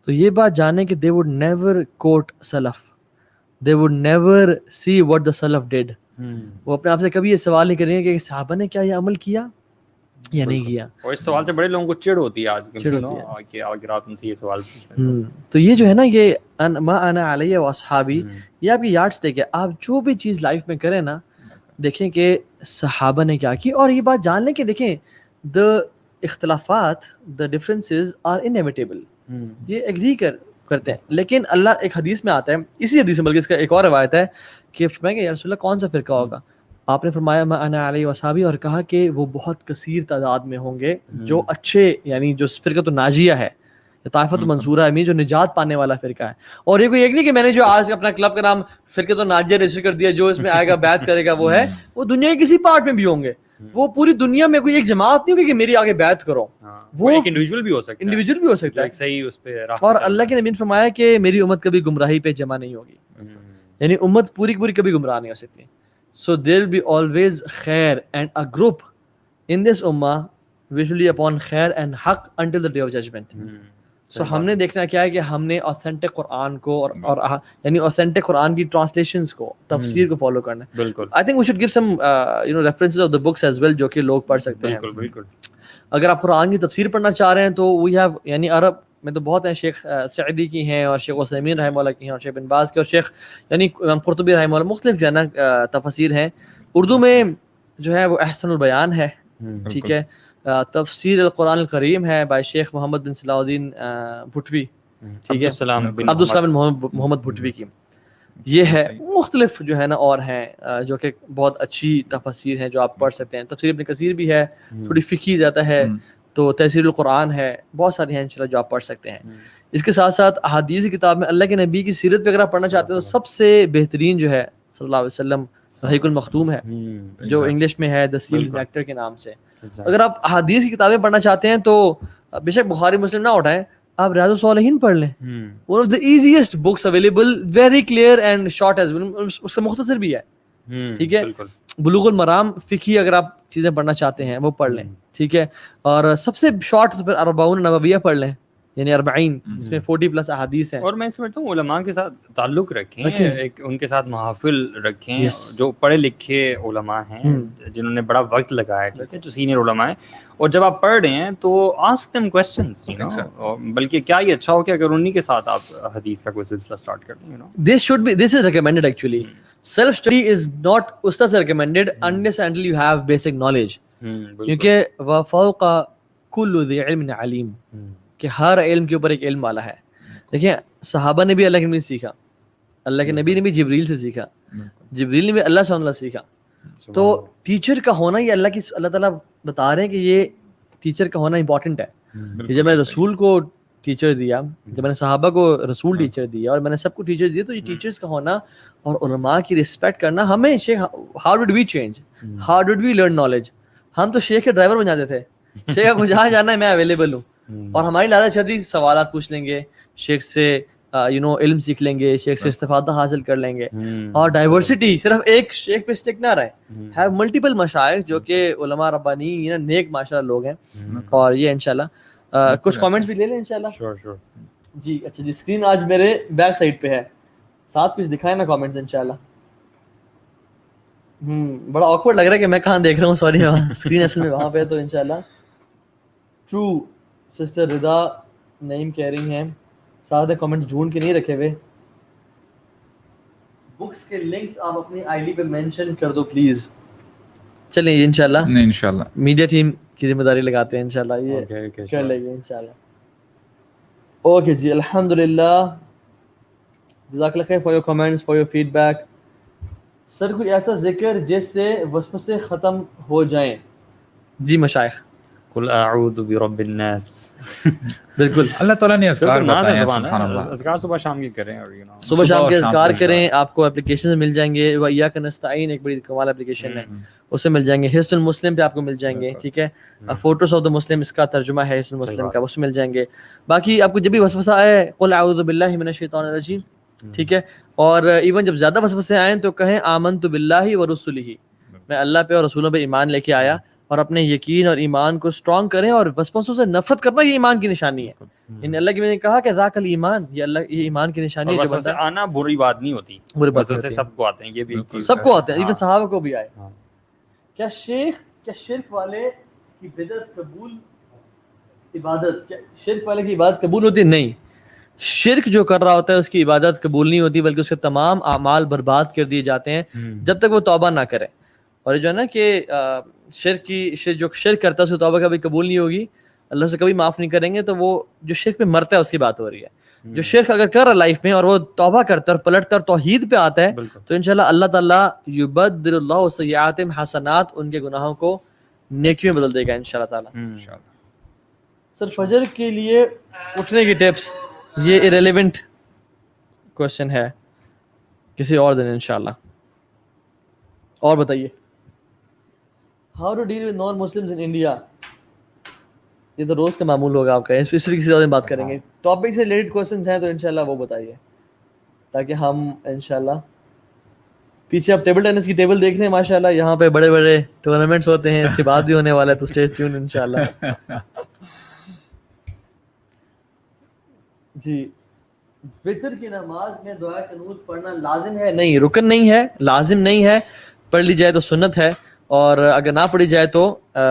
تو یہ بات جانیں کہ they would never quote salaf, they would never see what the salaf did. وہ اپنے آپ سے کبھی یہ سوال نہیں کریں گے کہ صحابہ نے کیا یہ عمل کیا یا نہیں کیا. اور اس سوال سے بڑے لوگوں کو چڑ ہوتی ہے آج کل کہ اگر آپ ان سے یہ سوال پوچھیں. تو یہ جو ہے نا, یہ ما انا علیہ واصحابی, یہ آپ کی یارڈ اسٹک ہے. آپ جو بھی چیز لائف میں کریں نا, دیکھیں کہ صحابہ نے کیا کی, اور یہ بات جان لیں کہ دیکھیں the اختلافات, the differences are inevitable, یہ ایگری کرتے ہیں. لیکن اللہ ایک حدیث میں آتا ہے, اسی حدیث میں بلکہ اس کا ایک اور روایت ہے کہ فرمایا کہ یا رسول اللہ کون سا فرقہ ہوگا, آپ نے فرمایا ما انا علیہ وصحابی, اور کہا کہ وہ بہت کثیر تعداد میں ہوں گے جو اچھے, یعنی جو فرقۃ الناجیہ ہے, طائفۃ منصورہ ہے, جو نجات پانے والا فرقہ ہے. اور یہ کوئی ایک نہیں کہ میں نے جو آج اپنا کلب کا نام فرقۃ الناجیہ رجسٹر کر دیا, جو اس میں آئے گا بیعت کرے گا وہ ہے. وہ دنیا کے کسی پارٹ میں بھی ہوں گے, وہ پوری دنیا میں کوئی ایک جماعت نہیں ہوگی کہ میری آگے بیعت کرو. وہ ایک انڈیویجول بھی ہو سکتا ہے, انڈیویجول بھی ہو سکتا ہے صحیح اس پہ. اور اللہ کے نبی نے فرمایا کہ میری امت کبھی گمراہی پہ جمع نہیں ہوگی, یعنی امت پوری کی پوری کبھی گمراہ نہیں ہو سکتی. So there will be always khair and a group in this ummah which will be upon khair and haq until the day of judgment. So ہم نے دیکھنا کیا ہے کہ ہم نے authentic قرآن کو اور یعنی authentic قرآن کی translations کو, تفسیر کو فالو کرنا ہے. بالکل. I think we should give some references of the books as well جو کہ لوگ پڑھ سکتے ہیں. بالکل بالکل. اگر آپ قرآن کی تفسیر پڑھنا چاہ رہے ہیں تو we have, یعنی عرب میں تو بہت ہیں, شیخ سعدی کی ہیں اور شیخ عثیمین رحمہ اللہ کی ہیں اور شیخ بن باز کی اور شیخ یعنی امام قرطبی رحمہ اللہ, مختلف جو ہے نا تفاسیر ہیں. اردو میں جو ہے وہ احسن البیان ہے, ٹھیک ہے, تفسیر القرآن الکریم ہے بائی شیخ محمد بن صلاح الدین بھٹوی, ٹھیک ہے, عبدالسلام بن محمد بھٹوی کی. یہ ہے مختلف جو ہے نا اور ہیں جو کہ بہت اچھی تفاسیر ہیں جو آپ پڑھ سکتے ہیں. تفسیر ابن کثیر بھی ہے, تھوڑی فقہی جاتا ہے, تو تفسیر القرآن ہے, بہت ساری ہیں انشاءاللہ جو آپ پڑھ سکتے ہیں. اس کے ساتھ ساتھ احادیث کی کتاب میں اللہ کے نبی کی سیرت پہ اگر آپ پڑھنا چاہتے ہیں تو سب سے بہترین جو ہے صلی اللہ علیہ وسلم رحیق المختوم ہے, جو انگلش میں ہے دا سیلڈ نیکٹر کے نام سے. اگر آپ احادیث کی کتابیں پڑھنا چاہتے ہیں تو بے شک بخاری مسلم نہ اٹھائیں, آپ ریاض الصالحین پڑھ لیں, one of the easiest books available, very clear and short as well, اس سے مختصر بھی ہے, ٹھیک ہے. بلوغ المرام فقہی اگر آپ چیزیں پڑھنا چاہتے ہیں وہ پڑھ لیں, ٹھیک ہے. اور سب سے شارٹ اربعون نوویہ پڑھ لیں, یعنی 40 جس میں 40+ احادیث ہیں. اور میں سمجھتا ہوں علماء کے ساتھ تعلق رکھیں, ایک ان کے ساتھ محافل رکھیں, جو پڑھے لکھے علماء ہیں جنہوں نے بڑا وقت لگایا ہے, جو سینئر علماء ہیں, اور جب آپ پڑھ رہے ہیں تو آسک دیم کوسچنز, بلکہ کیا یہ اچھا ہو کہ اگر انہی کے ساتھ آپ حدیث کا کوئی سلسلہ اسٹارٹ کر دیں. This is recommended actually. Self study is not استاد سے recommended unless until you have basic knowledge. کیونکہ وفوق کل ذی علم علیم, کہ ہر علم کے اوپر ایک علم والا ہے. دیکھیں صحابہ نے بھی اللہ کے نبی سے سیکھا, اللہ کے نبی نے بھی جبریل سے سیکھا, جبریل نے بھی اللہ سے سیکھا. تو ٹیچر کا ہونا, یہ اللہ تعالیٰ بتا رہے ہیں کہ یہ ٹیچر کا ہونا امپورٹنٹ ہے. کہ جب میں نے رسول کو ٹیچر دیا, جب میں نے صحابہ کو رسول ٹیچر دیا, اور میں نے سب کو ٹیچر دیا, تو یہ ٹیچرز کا ہونا اور علماء کی رسپیکٹ کرنا. ہمیں how did we change, how did we learn knowledge. ہم تو شیخ کے ڈرائیور بن جاتے تھے, شیخ کو جہاں جانا ہے میں اویلیبل ہوں, اور ہماری لالچ تھی سوالات پوچھ لیں گے شیخ سے, علم سیکھ لیں گے, شیخ سے استفادہ حاصل کر لیں گے. اور ڈائیورسٹی, صرف ایک شیخ پہ اسٹک نہ رہے, ہیو ملٹیپل مشائخ جو کہ علماء ربانی نیک ماشاءاللہ لوگ ہیں. اور یہ انشاءاللہ کچھ کامنٹس بھی لے لیں انشاءاللہ. جی اچھا جی, اسکرین آج میرے بیک سائڈ پہ ہے, ساتھ کچھ دکھائیں نا کامنٹس انشاءاللہ. بڑا آکورڈ لگ رہا ہے کہ میں کہاں دیکھ رہا ہوں, سوری, اسکرین اصل میں وہاں پہ ہے. تو انشاءاللہ ٹرو سسٹر رضا نعیم کہہ رہی ہیں, ساتھ کامنٹ ڈھونڈ کے نہیں رکھے ہوئے, بکس کے لنکس آپ اپنی آئی ڈی پہ مینشن کر دو پلیز. چلیں انشاءاللہ انشاءاللہ میڈیا ٹیم کی ذمہ داری لگاتے ہیں, انشاءاللہ یہ کر لیں گے انشاءاللہ. اوکے جی, الحمدللہ, جزاک اللہ خیر for your comments, for your feedback. Sir کوئی ایسا ذکر جس سے وسوسے ختم ہو جائیں؟ جی مشائخ, قل اعوذ برب الناس. بالکل, اللہ تعالیٰ نے اذکار بتائے ہیں, سبحان اللہ. اذکار صبح شام کی کریں, اور صبح شام کے اذکار کریں. آپ کو اپلیکیشن مل جائیں گے, وَإِيَّاكَ نَسْتَعِينُ ایک بڑی کمال اپلیکیشن ہے, اس سے مل جائیں گے. حصن المسلم پہ آپ کو مل جائیں گے, ٹھیک ہے. فوٹوز آف دا مسلم, اس کا ترجمہ ہے حصن المسلم کا, اس سے مل جائیں گے. باقی آپ کو جب بھی وسوسہ آئے, قل اعوذ باللہ من الشیطان الرجیم, ٹھیک ہے. اور ایون جب زیادہ وسوسے آئیں تو کہیں آمنت باللہ ورسلہ, میں اللہ پہ اور رسولوں پہ ایمان لے کے آیا, اور اپنے یقین اور ایمان کو اسٹرانگ کریں. اور وسوسوں سے نفرت کرنا یہ ایمان کی نشانی ہے. ان اللہ کی میں نے کہا کہ ذاک الایمان, یہ اللہ یہ ایمان کی نشانی ہے. وسوسے آنا بری بات نہیں ہوتی, وسوسے سب کو آتے ہیں, یہ بھی سب کو آتے ہیں, ایون صحابہ کو بھی آئے. کیا شرک والے کی بدعت قبول عبادت, کیا شرک والے کی عبادت قبول ہوتی ہے؟ نہیں, شرک جو کر رہا ہوتا ہے اس کی عبادت قبول نہیں ہوتی, بلکہ اس کے تمام اعمال برباد کر دیے جاتے ہیں جب تک وہ توبہ نہ کرے. اور جو ہے نا کہ جو شرک کرتا ہے اس کی توبہ کبھی قبول نہیں ہوگی, اللہ سے کبھی معاف نہیں کریں گے. تو وہ جو شرک پہ مرتا ہے اس کی بات ہو رہی ہے. جو شرک اگر کر رہا ہے لائف میں اور وہ توبہ کرتا ہے اور پلٹتا ہے اور توحید پہ آتا ہے, تو انشاءاللہ اللہ تعالیٰ یبدل اللہ سیئاتہم حسنات, ان کے گناہوں کو نیکیوں میں بدل دے گا انشاءاللہ تعالیٰ. سر فجر کے لیے اٹھنے کی ٹپس, یہ irrelevant کوشچن ہے, کسی اور دن انشاءاللہ. اور بتائیے, how to deal with non Muslims in India, یہ تو روز کا معمول ہوگا آپ کا, اس پہ کسی اور دن بات کریں گے. ٹاپک سے ریلیٹڈ کوشچنز ہیں تو انشاءاللہ وہ بتائیے, تاکہ ہم انشاءاللہ. پیچھے آپ ٹیبل ٹینس کی ٹیبل دیکھ رہے ہیں ماشاءاللہ, یہاں پہ بڑے بڑے ٹورنامنٹس ہوتے ہیں, اس کے بعد بھی ہونے والا ہے, تو اسٹے ٹیون انشاءاللہ. جی, وتر کی نماز میں دعا قنوت پڑھنا لازم ہے؟ نہیں, رکن نہیں ہے, لازم نہیں ہے. پڑھ لی جائے تو سنت ہے, اور اگر نہ پڑھی جائے تو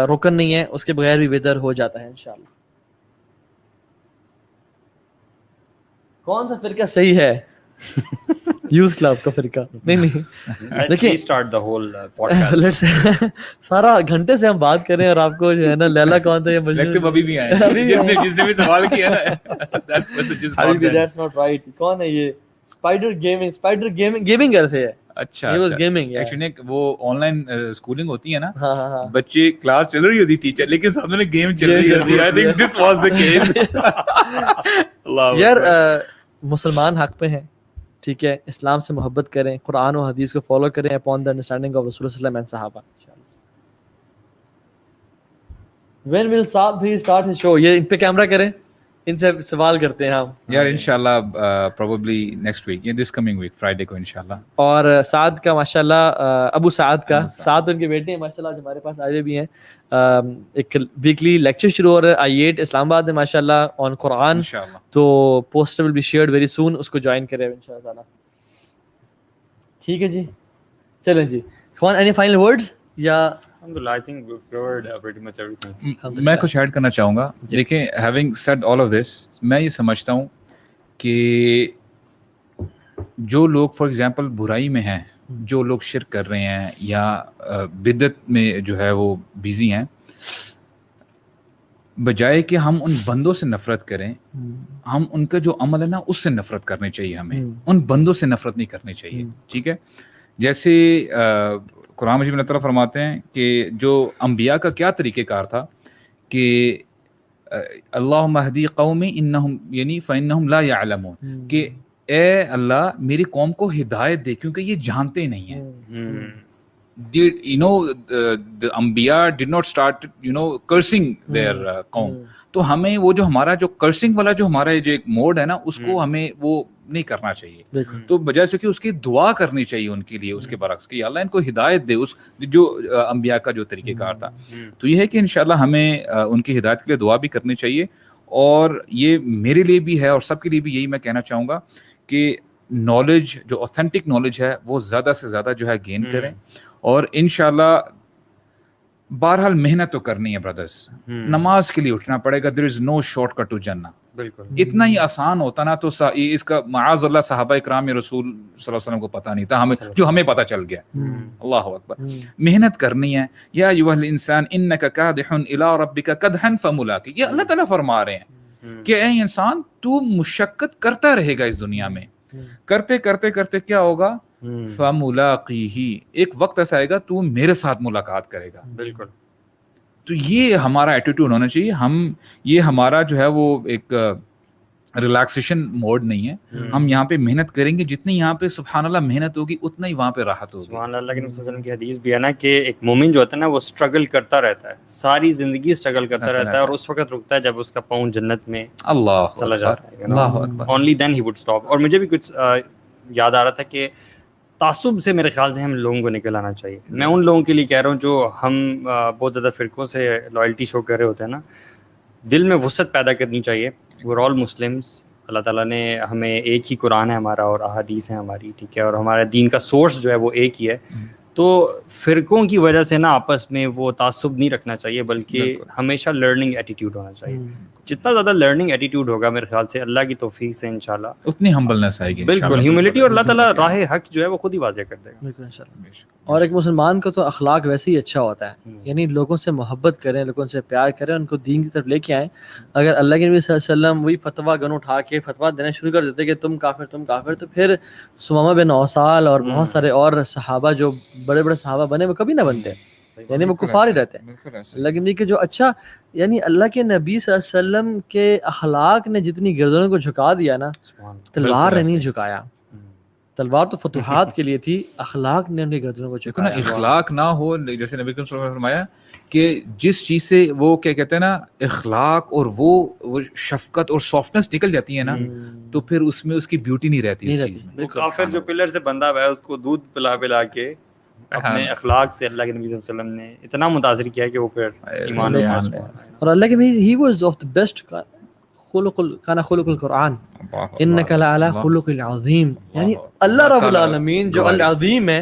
رکن نہیں ہے, اس کے بغیر بھی وتر ہو جاتا ہے انشاءاللہ. کون سا فرقہ صحیح ہے؟ یوتھ کلب کا فرقہ نہیں. دیکھیں سارا گھنٹے سے ہم بات کر رہے ہیں, اور آپ کو جو ہے نا لیلا کون تھا, یہ ابھی بھی آئے جس نے بھی سوال کیا that's not right. کون ہے یہ؟ اسپائڈر گیمنگ کرتے ہیں. اچھا, ایکچولی وہ آن لائن اسکولنگ ہوتی ہے نا, بچے کلاس چل رہی ہوتی ٹیچر, لیکن سامنے گیم چل رہی ہوتی. I think this was the case. یار مسلمان حق پہ ہیں, ٹھیک ہے, اسلام سے محبت کریں, قرآن و حدیث کو فالو کریں اپون دا انڈرسٹینڈنگ آف رسول صلی اللہ علیہ وسلم اینڈ صحابہ. When will صاحب بھی اسٹارٹ ہے شو, یہ ان پہ کیمرہ کریں, ان سے سوال کرتے ہیں ہم یار انشاءاللہ probably next week, this coming week Friday کو انشاءاللہ. اور سعد کا ماشاءاللہ ابو سعد کا سعد ان کے بیٹے ہیں ماشاءاللہ آج ہمارے پاس آئے بھی ہیں. ایک ویکلی لیکچر شروع ہو رہا ہے I8 اسلام آباد میں ماشاءاللہ آن قرآن, تو poster will be shared very soon, اس کو جوائن کرے انشاءاللہ تعالی. ٹھیک ہے جی, چلیں جی خوان, اینی فائنل ورڈز یا Alhamdulillah, I think we've covered pretty much everything. میں کچھ ایڈ کرنا چاہوں گا. دیکھیں, having said all of this, میں یہ سمجھتا ہوں کہ جو لوگ فار ایگزامپل برائی میں ہیں, جو لوگ شرک کر رہے ہیں یا بدعت میں جو ہے وہ بیزی ہیں, بجائے کہ ہم ان بندوں سے نفرت کریں, ہم ان کا جو عمل ہے نا اس سے نفرت کرنی چاہیے. ہمیں ان بندوں سے نفرت نہیں کرنی چاہیے. ٹھیک ہے, جیسے قرآن مجید میں اللہ تعالیٰ فرماتے ہیں کہ جو انبیاء کا کیا طریقہ کار تھا کہ اللہم اہدی قومی انہم یعنی فانہم لا یعلمون, کہ اے اللہ میری قوم کو ہدایت دے کیونکہ یہ جانتے نہیں ہیں. The انبیاء did not start cursing their قوم. تو ہمیں وہ جو ہمارا جو کرسنگ والا جو ہمارا جو ایک موڈ ہے نا اس کو ہمیں وہ نہیں کرنا چاہیے. تو بجائے سے کہ اس کی دعا کرنی چاہیے ان کے لیے اس کے برعکس کہ اللہ ان کو ہدایت دے اس جو انبیاء کا جو طریقہ کار تھا. تو یہ ہے کہ انشاءاللہ ہمیں ان کی ہدایت کے لیے دعا بھی کرنی چاہیے. اور یہ میرے لیے بھی ہے اور سب کے لیے بھی یہی میں کہنا چاہوں گا کہ نالج جو اوتھینٹک نالج ہے وہ زیادہ سے زیادہ جو ہے گین کریں. اور انشاءاللہ بہرحال محنت تو کرنی ہے برادرز, نماز کے لیے اٹھنا پڑے گا. there is no shortcut to جنہ. بالکل اتنا ہی آسان ہوتا نا تو اس کا معاذ اللہ صحابہ اکرام رسول صلی اللہ علیہ وسلم کو پتہ نہیں تھا, ہمیں جو ہمیں پتہ چل گیا. اللہ اکبر. محنت کرنی ہے. یا ایھا الانسان انک کادح الی ربک کدحا فملاقی, یہ اللہ تعالیٰ فرما رہے ہیں کہ اے انسان تو مشقت کرتا رہے گا اس دنیا میں, کرتے کرتے کرتے کیا ہوگا, فملاقیہ, ایک وقت ایسا آئے گا تو میرے ساتھ ملاقات کرے گا. بالکل. تو یہ ہمارا ایٹیٹیوڈ ہونا چاہیے. یہ ہمارا جو ہے وہ ایک ریلیکسیشن موڈ نہیں ہے. ہم یہاں پہ محنت کریں گے, جتنی یہاں پہ سبحان اللہ محنت ہوگی اتنا ہی وہاں پہ راحت ہوگی. سبحان اللہ کے نبی صلی اللہ علیہ وسلم کی حدیث بھی ہے نا کہ ایک مومن جو ہوتا ہے نا وہ اسٹرگل کرتا رہتا ہے, ساری زندگی اسٹرگل کرتا رہتا ہے, اور اس وقت رکتا ہے جب اس کا پاؤں جنت میں اللہ چلا جاتا ہے. اللہ اکبر. Only then he would stop. اور مجھے بھی کچھ یاد آ رہا تھا کہ تعصب سے میرے خیال سے ہم لوگوں کو نکل آنا چاہیے. میں ان لوگوں کے لیے کہہ رہا ہوں جو ہم بہت زیادہ فرقوں سے لائلٹی شو کر رہے ہوتے ہیں نا, دل میں وسعت پیدا کرنی چاہیے. we're all Muslims. اللہ تعالیٰ نے ہمیں ایک ہی قرآن ہے ہمارا اور احادیث ہیں ہماری, ٹھیک ہے, اور ہمارے دین کا سورس جو ہے وہ ایک ہی ہے. تو فرقوں کی وجہ سے نا آپس میں وہ تعصب نہیں رکھنا چاہیے, بلکہ ہمیشہ لرننگ ایٹیٹیوڈ ہونا چاہیے. جتنا زیادہ لرننگ ایٹیٹیوڈ ہوگا میرے خیال سے اللہ کی توفیق سے انشاءاللہ اتنی ہمبلنس آئے گی. بالکل ہیوملٹی, اور اللہ تعالیٰ راہ حق جو ہے وہ خود ہی واضح کر دے گا. بالکل انشاءاللہ. اور ایک مسلمان کا تو اخلاق ویسے ہی اچھا ہوتا ہے, یعنی لوگوں سے محبت کریں, لوگوں سے پیار کریں, ان کو دین کی طرف لے کے آئیں. اگر اللہ کے نبی صلی اللہ علیہ وسلم وہی فتویٰ گن اٹھا کے فتویٰ دینا شروع کر دیتے کہ تم کافر تم کافر, تو پھر ثمامہ بن اوصال اور بہت سارے اور صحابہ جو بڑے بڑے صحابہ بنے وہ کبھی نہ بنتے, یعنی وہ کفار ہی رہتے ہیں. لیکن یہ کہ جو اچھا, یعنی اللہ کے نبی صلی اللہ علیہ وسلم کے اخلاق نے جتنی گردنوں کو جھکا دیا نا, تلوار نے نہیں جھکایا. تلوار تو فتوحات کے لیے تھی, اخلاق نے ان کی گردنوں کو جھکایا. اخلاق نہ ہو, جیسے نبی کریم صلی اللہ علیہ وسلم نے فرمایا کہ جس چیز سے وہ کیا کہتے ہیں نا اخلاق اور وہ شفقت اور سافٹنس نکل جاتی ہے نا, تو پھر اس میں اس کی بیوٹی نہیں رہتی اس چیز میں. کافر جو پلر سے بندھا ہوا ہے اس کو دودھ پلا پلا کے اپنے اخلاق سے اللہ کے نبی صلی اللہ علیہ وسلم نے اتنا متاثر کیا کہ وہ پھر ایمان لے آیا. اور اللہ کے نبی he was of the best خلق کان خلق القرآن انک لعلی خلق العظیم. یعنی اللہ رب العالمین جو العظیم ہے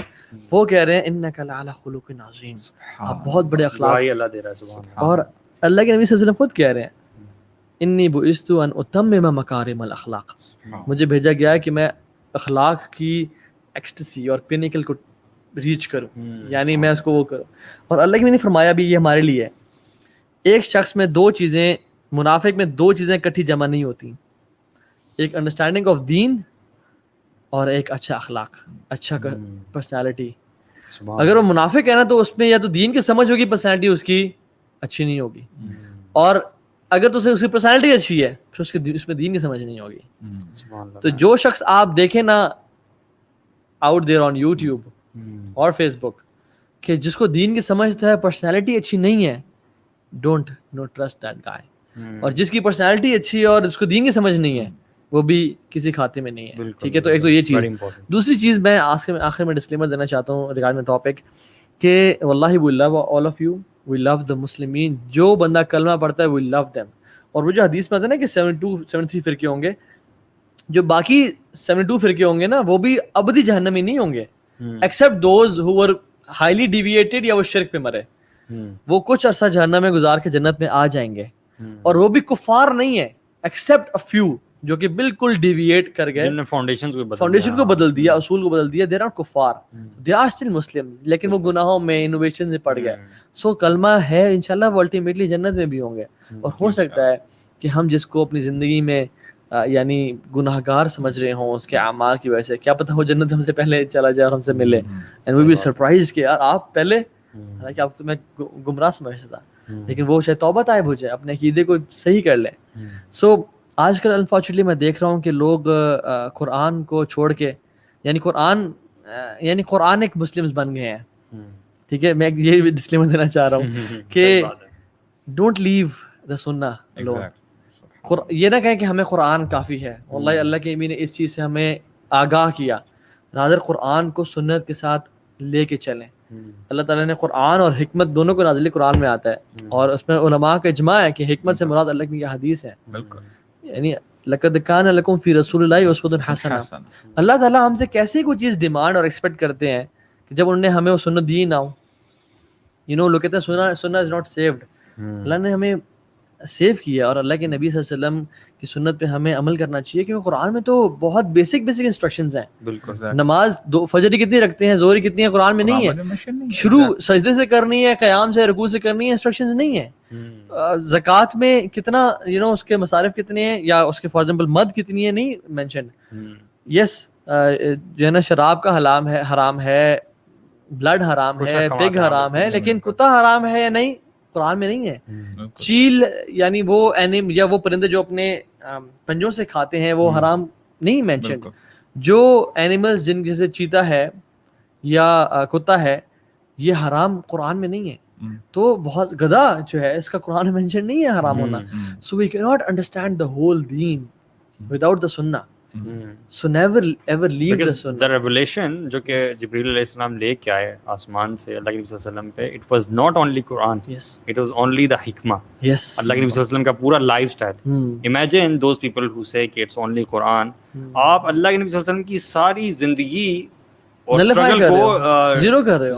وہ کہہ رہے ہیں انک لعلی خلق عظیم, آپ بہت بڑے اخلاق اللہ دے رہا ہے. سبحان اللہ. اور اللہ کے نبی صلی اللہ علیہ وسلم خود کہہ رہے ہیں انی بعثت ان اتمم مکارم الاخلاق, مجھے بھیجا گیا ہے کہ میں اخلاق کی ایکسٹسی اور پینیکل کو ریچ کروں, یعنی میں اس کو وہ کروں. اور اللہ کے نے فرمایا بھی یہ ہمارے لیے ہے, ایک شخص میں دو چیزیں, منافق میں دو چیزیں اکٹھی جمع نہیں ہوتی, ایک انڈرسٹینڈنگ آف دین اور ایک اچھا اخلاق, اچھا پرسنالٹی. اگر وہ منافق ہے نا تو اس میں یا تو دین کی سمجھ ہوگی, پرسنالٹی اس کی اچھی نہیں ہوگی, اور اگر تو اس کی پرسنالٹی اچھی ہے پھر اس میں دین کی سمجھ نہیں ہوگی. تو جو شخص آپ دیکھیں نا آؤٹ دیر آن یوٹیوب اور فیس بک کہ جس کو دین کی سمجھ ہے, پرسنالٹی اچھی نہیں ہے, don't no trust that guy. اور جس کی پرسنالٹی اچھی ہے اور اس کو دین کی سمجھ نہیں ہے وہ بھی کسی کھاتے میں نہیں ہے. ٹھیک ہے, تو ایک تو یہ چیز. دوسری چیز میں آخر میں ڈسکلیمر دینا چاہتا ہوں ریگارڈنگ ٹاپک کہ واللہ وی لو آل آف یو, وی لو دا مسلمین. جو بندہ کلمہ پڑھتا ہے وی لو دیم. اور وہ جو حدیث میں آتا ہے نا کہ 73 فرقے ہوں گے, جو باقی 72 فرقے ہوں گے نا وہ بھی ابدی جہنمی نہیں ہوں گے, accept those who were highly deviated یا وہ شرک پہ مرے. وہ کچھ عرصہ جہنم میں گزار کے جنت میں آ جائیں گے, اور وہ بھی کفار نہیں ہے ایکسیپٹ اے فیو جو کہ بالکل ڈیویٹ کر گئے, جن نے فاؤنڈیشن کو بدل دیا, اصول کو بدل دیا. دے آر ناٹ کفار, دے آر اسٹل مسلمز, لیکن وہ گناہوں میں انوویشن سے پڑ گئے. سو کلمہ ہے, انشاءاللہ وہ الٹیمیٹلی جنت میں بھی ہوں گے. اور ہو سکتا ہے کہ ہم جس کو اپنی زندگی میں یعنی گناہ گار سمجھ رہے ہوں اس کے اعمال کی وجہ سے, کیا پتہ وہ جنت ہم سے پہلے چلا جائے اور ہم سے ملے, اینڈ وی بی سرپرائز کہ یار آپ پہلے, حالانکہ آپ تو میں گمراہ سمجھتا تھا, لیکن وہ شاید توبہ طائب ہو جائے, اپنے عقیدے کو صحیح کر لے. سو آج کل انفارچونیٹلی میں دیکھ رہا ہوں کہ لوگ قرآن کو چھوڑ کے یعنی قرآن ایک مسلمز بن گئے ہیں. ٹھیک ہے, میں یہ بھی ڈسکلیمر دینا چاہ رہا ہوں کہ ڈونٹ لیو دا سنہ لو. یہ نہ کہیں کہ ہمیں قرآن کافی ہے. واللہ اللہ کے نبی نے اس چیز سے ہمیں آگاہ کیا, رادر قرآن کو سنت کے ساتھ لے کے چلیں. اللہ تعالیٰ نے قرآن اور حکمت دونوں کو نازل قرآن میں آتا ہے, اور اس میں علماء کا اجماع ہے کہ حکمت سے مراد اللہ کی یہ حدیث ہے. یعنی لقد کان لکم فی رسول اللہ اسوۃ حسنہ. اللہ تعالیٰ ہم سے کیسے کوئی چیز ڈیمانڈ اور ایکسپیکٹ کرتے ہیں کہ جب انہوں نے ہمیں وہ سنت دی نہ ہو. لوگ کہتے ہیں سنہ از ناٹ سیوڈ. اللہ نے ہمیں سیو کیا, اور اللہ کے نبی صلی اللہ علیہ وسلم کی سنت پہ ہمیں عمل کرنا چاہیے, کیونکہ قرآن میں تو بہت بیسک انسٹرکشنز ہیں. نماز فجر کی کتنی رکھتے ہیں, ظہر کی کتنی ہے, قرآن میں نہیں ہے. شروع سجدے سے کرنی ہے, قیام سے, رکوع سے کرنی ہے, انسٹرکشنز نہیں ہیں. زکوٰۃ میں کتنا اس کے مصارف کتنے ہیں, یا اس کے فار ایگزامپل مد کتنی ہے, نہیں مینشن. یس جو ہے نا شراب کا حرام ہے, بلڈ حرام ہے, پگ حرام ہے, لیکن کتا حرام ہے یا نہیں قرآن میں نہیں ہے. چیل یعنی وہ یا وہ پرندے جو اپنے پنجوں سے کھاتے ہیں وہ حرام نہیں مینشن. جو اینیملز جن جیسے چیتا ہے یا کتا ہے یہ حرام قرآن میں نہیں ہے. تو بہت گدھا جو ہے اس کا قرآن میں مینشن نہیں ہے حرام ہونا. So we can not understand the whole دین وداؤٹ دا سنہ. So never ever leave the sunnah. The revelation جو کہ جبریل علیہ السلام لے کے آئے آسمان سے اللہ کے نبی صلی اللہ علیہ وسلم پہ, it was not only Quran, yes, it was only the hikmah. Yes, اللہ کے نبی صلی اللہ علیہ وسلم کا پورا life style. Imagine those people who say کہ it's only Quran. آپ اللہ کے نبی صلی اللہ علیہ وسلم کی ساری زندگی اور اسٹرگل کو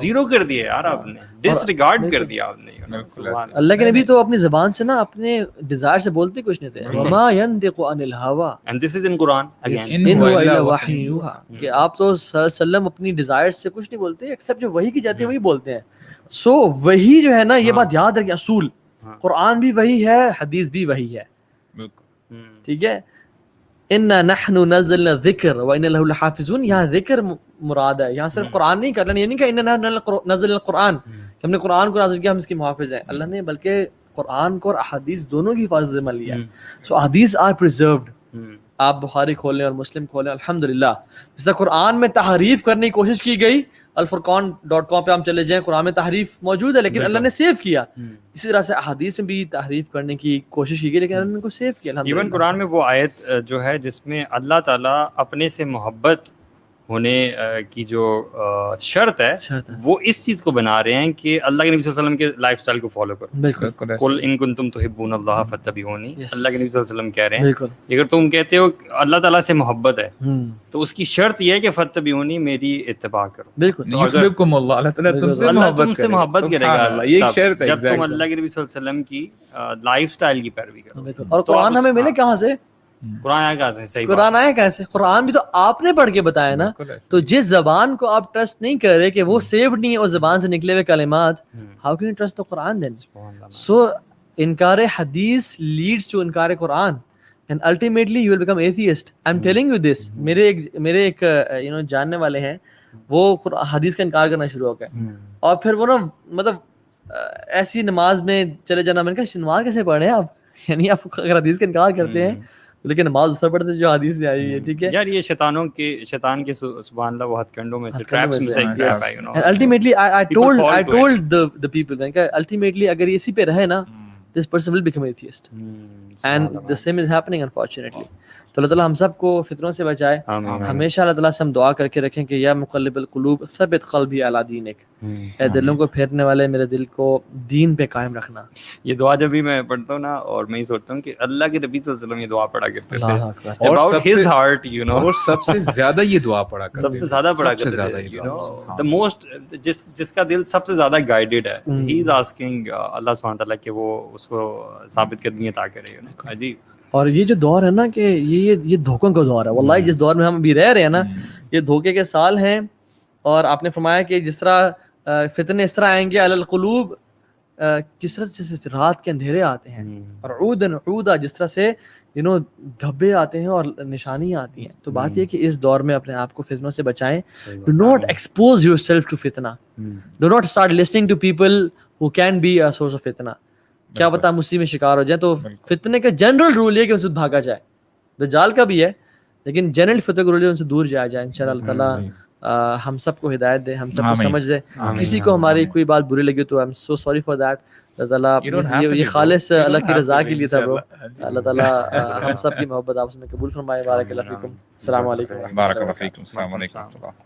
زیرو کر دیا یار, آپ نے ڈس ریگارڈ کر دیا آپ نے. اللہ کے نبی تو اپنی زبان سے نا اپنے ڈیزائر سے بولتے کچھ نہیں تھے. وما ينطق عن الهوى, and this is in Quran again, ان هو الا وحی یوحى, کہ آپ تو صلی اللہ علیہ وسلم اپنی ڈیزائر سے کچھ نہیں بولتے ایکسیپٹ جو وحی کی جاتی ہے وہی بولتے ہیں. سو وہی جو ہے نا, یہ بات یاد رکھیں, اصول قرآن بھی وہی ہے, حدیث بھی وہی ہے. ٹھیک ہے, انا نحن نزلنا الذکر وانا له لحافظون. یہاں ذکر مراد ہے, یہاں صرف قرآن نہیں کرنا, یہ نہیں کہ انا نزلنا القرآن کہ ہم نے قرآن کو نازل کیا ہم اس کے محافظ ہیں. اللہ نے بلکہ قرآن کو اور احادیث دونوں کی حفاظت ذمہ لیا ہے. سو احادیث آر پریزروڈ. آپ بخاری کھولیں اور مسلم کھولیں, الحمدللہ. جس طرح قرآن میں تحریف کرنے کی کوشش کی گئی, الفرقان.com پہ ہم چلے جائیں, قرآن میں تحریف موجود ہے لیکن اللہ نے سیو کیا. اسی طرح سے احادیث میں بھی تحریف کرنے کی کوشش کی گئی لیکن اللہ نے ان کو سیو کیا. ایون قرآن میں وہ آیت جو ہے جس میں اللہ تعالیٰ اپنے سے محبت ہونے کی جو شرط ہے وہ اس چیز کو بنا رہے ہیں کہ اللہ کے نبی صلی اللہ علیہ وسلم کے لائف سٹائل کو فالو کرو. بالکل, قل ان کنتم تحبون اللہ فاتبعونی. اللہ کے نبی صلی اللہ علیہ وسلم کہہ رہے ہیں اگر تم کہتے ہو اللہ تعالیٰ سے محبت ہے تو اس کی شرط یہ ہے کہ فاتبعونی, میری اتباع کرو. بالکل, یحببکم اللہ, اللہ تعالیٰ تم سے محبت کرے گا. یہ ایک شرط ہے جب تم اللہ کے نبی صلی اللہ علیہ وسلم کی لائف سٹائل کی پیروی کرو. اور قرآن ہمیں ملے کہاں سے؟ قرآن آیا کہاں سے؟ صحیح قرآن آیا کیسے؟ قرآن بھی تو آپ نے پڑھ کے بتایا نا. تو جس زبان کو آپ ٹرسٹ نہیں کر رہے کہ وہ سیفڈ نہیں ہے اس زبان سے نکلے ہوئے کلمات, how can you trust the Quran then? So انکار حدیث لیڈس ٹو انکار Quran and ultimately you will become atheist. I am telling you this. میرے ایک جاننے والے ہیں, وہ حدیث کا انکار کرنا شروع ہو گئے, اور پھر وہ نا مطلب ایسی نماز میں چلے جانا. میں نے کہا نماز کیسے پڑھ رہے ہیں آپ, یعنی آپ اگر حدیث کا انکار کرتے ہیں لیکن نماز اس طرح پڑھتے جو حدیث میں آئی ہے. ٹھیک ہے یار, یہ شیطان کے سبحان اللہ وہ ہتھ کنڈوں میں سے ٹریپس میں سے ایک ہے, you know. Ultimately I told the people, میں کہ الٹیمیٹلی اگر اسی پہ رہے نا this person will become atheist. And the same is happening unfortunately. تو اللہ تعالیٰ ہم سب کو فتنوں سے بچائے. ہمیشہ اللہ تعالیٰ سے ہم دعا کر کے رکھیں کہ یا مقلب القلوب ثبت قلبی علی دینک، اے دلوں کو پھیرنے والے میرے دل کو دین پہ قائم رکھنا. یہ دعا جب بھی میں پڑھتا ہوں نا، اور میں یہ سوچتا ہوں کہ اللہ کے نبی صلی اللہ علیہ وسلم یہ دعا پڑھا کرتے تھے about his heart, you know. اور سب سے زیادہ یہ دعا پڑھا کرتے سب سے زیادہ پڑھا کرتے تھے، you know, the most جس کا دل سب سے زیادہ guided ہے, he is asking اللہ سبحانہ تعالیٰ کہ وہ اس کو ثابت قدمی عطا کرے. عجیب. اور یہ جو دور ہے نا کہ یہ دھوکوں کا دور ہے واللہ. جس دور میں ہم ابھی رہ رہے ہیں نا، یہ دھوکے کے سال ہیں. اور آپ نے فرمایا کہ جس طرح فتنے اس طرح آئیں گے علی القلوب، کس طرح سے رات کے اندھیرے آتے ہیں، اور عودن عودا جس طرح سے دھبے آتے ہیں اور نشانیاں آتی ہیں. تو بات یہ کہ اس دور میں اپنے آپ کو فتنوں سے بچائیں. Do not expose yourself to فتنہ. Do not start listening to people who can be a source of فتنہ. کیا پتا ہم اسی میں شکار ہو جائیں. تو فتنے کا جنرل رول یہ کہ ان سے بھاگا جائے. دجال کا بھی ہے لیکن جنرل فتنے کا رول ہے ان سے دور جایا جائے. انشاءاللہ اللہ تعالیٰ ہم سب کو ہدایت دے، ہم سب کو سمجھ دے. کسی کو ہماری کوئی بات بری لگی تو I am so sorry for that. اللہ تعالیٰ یہ خالص اللہ کی رضا کے لیے تھا برو. اللہ تعالیٰ ہم سب کی محبت آپس میں قبول فرمائے. بارک اللہ فیکم. السلام علیکم. بارک اللہ فیکم. السلام علیکم.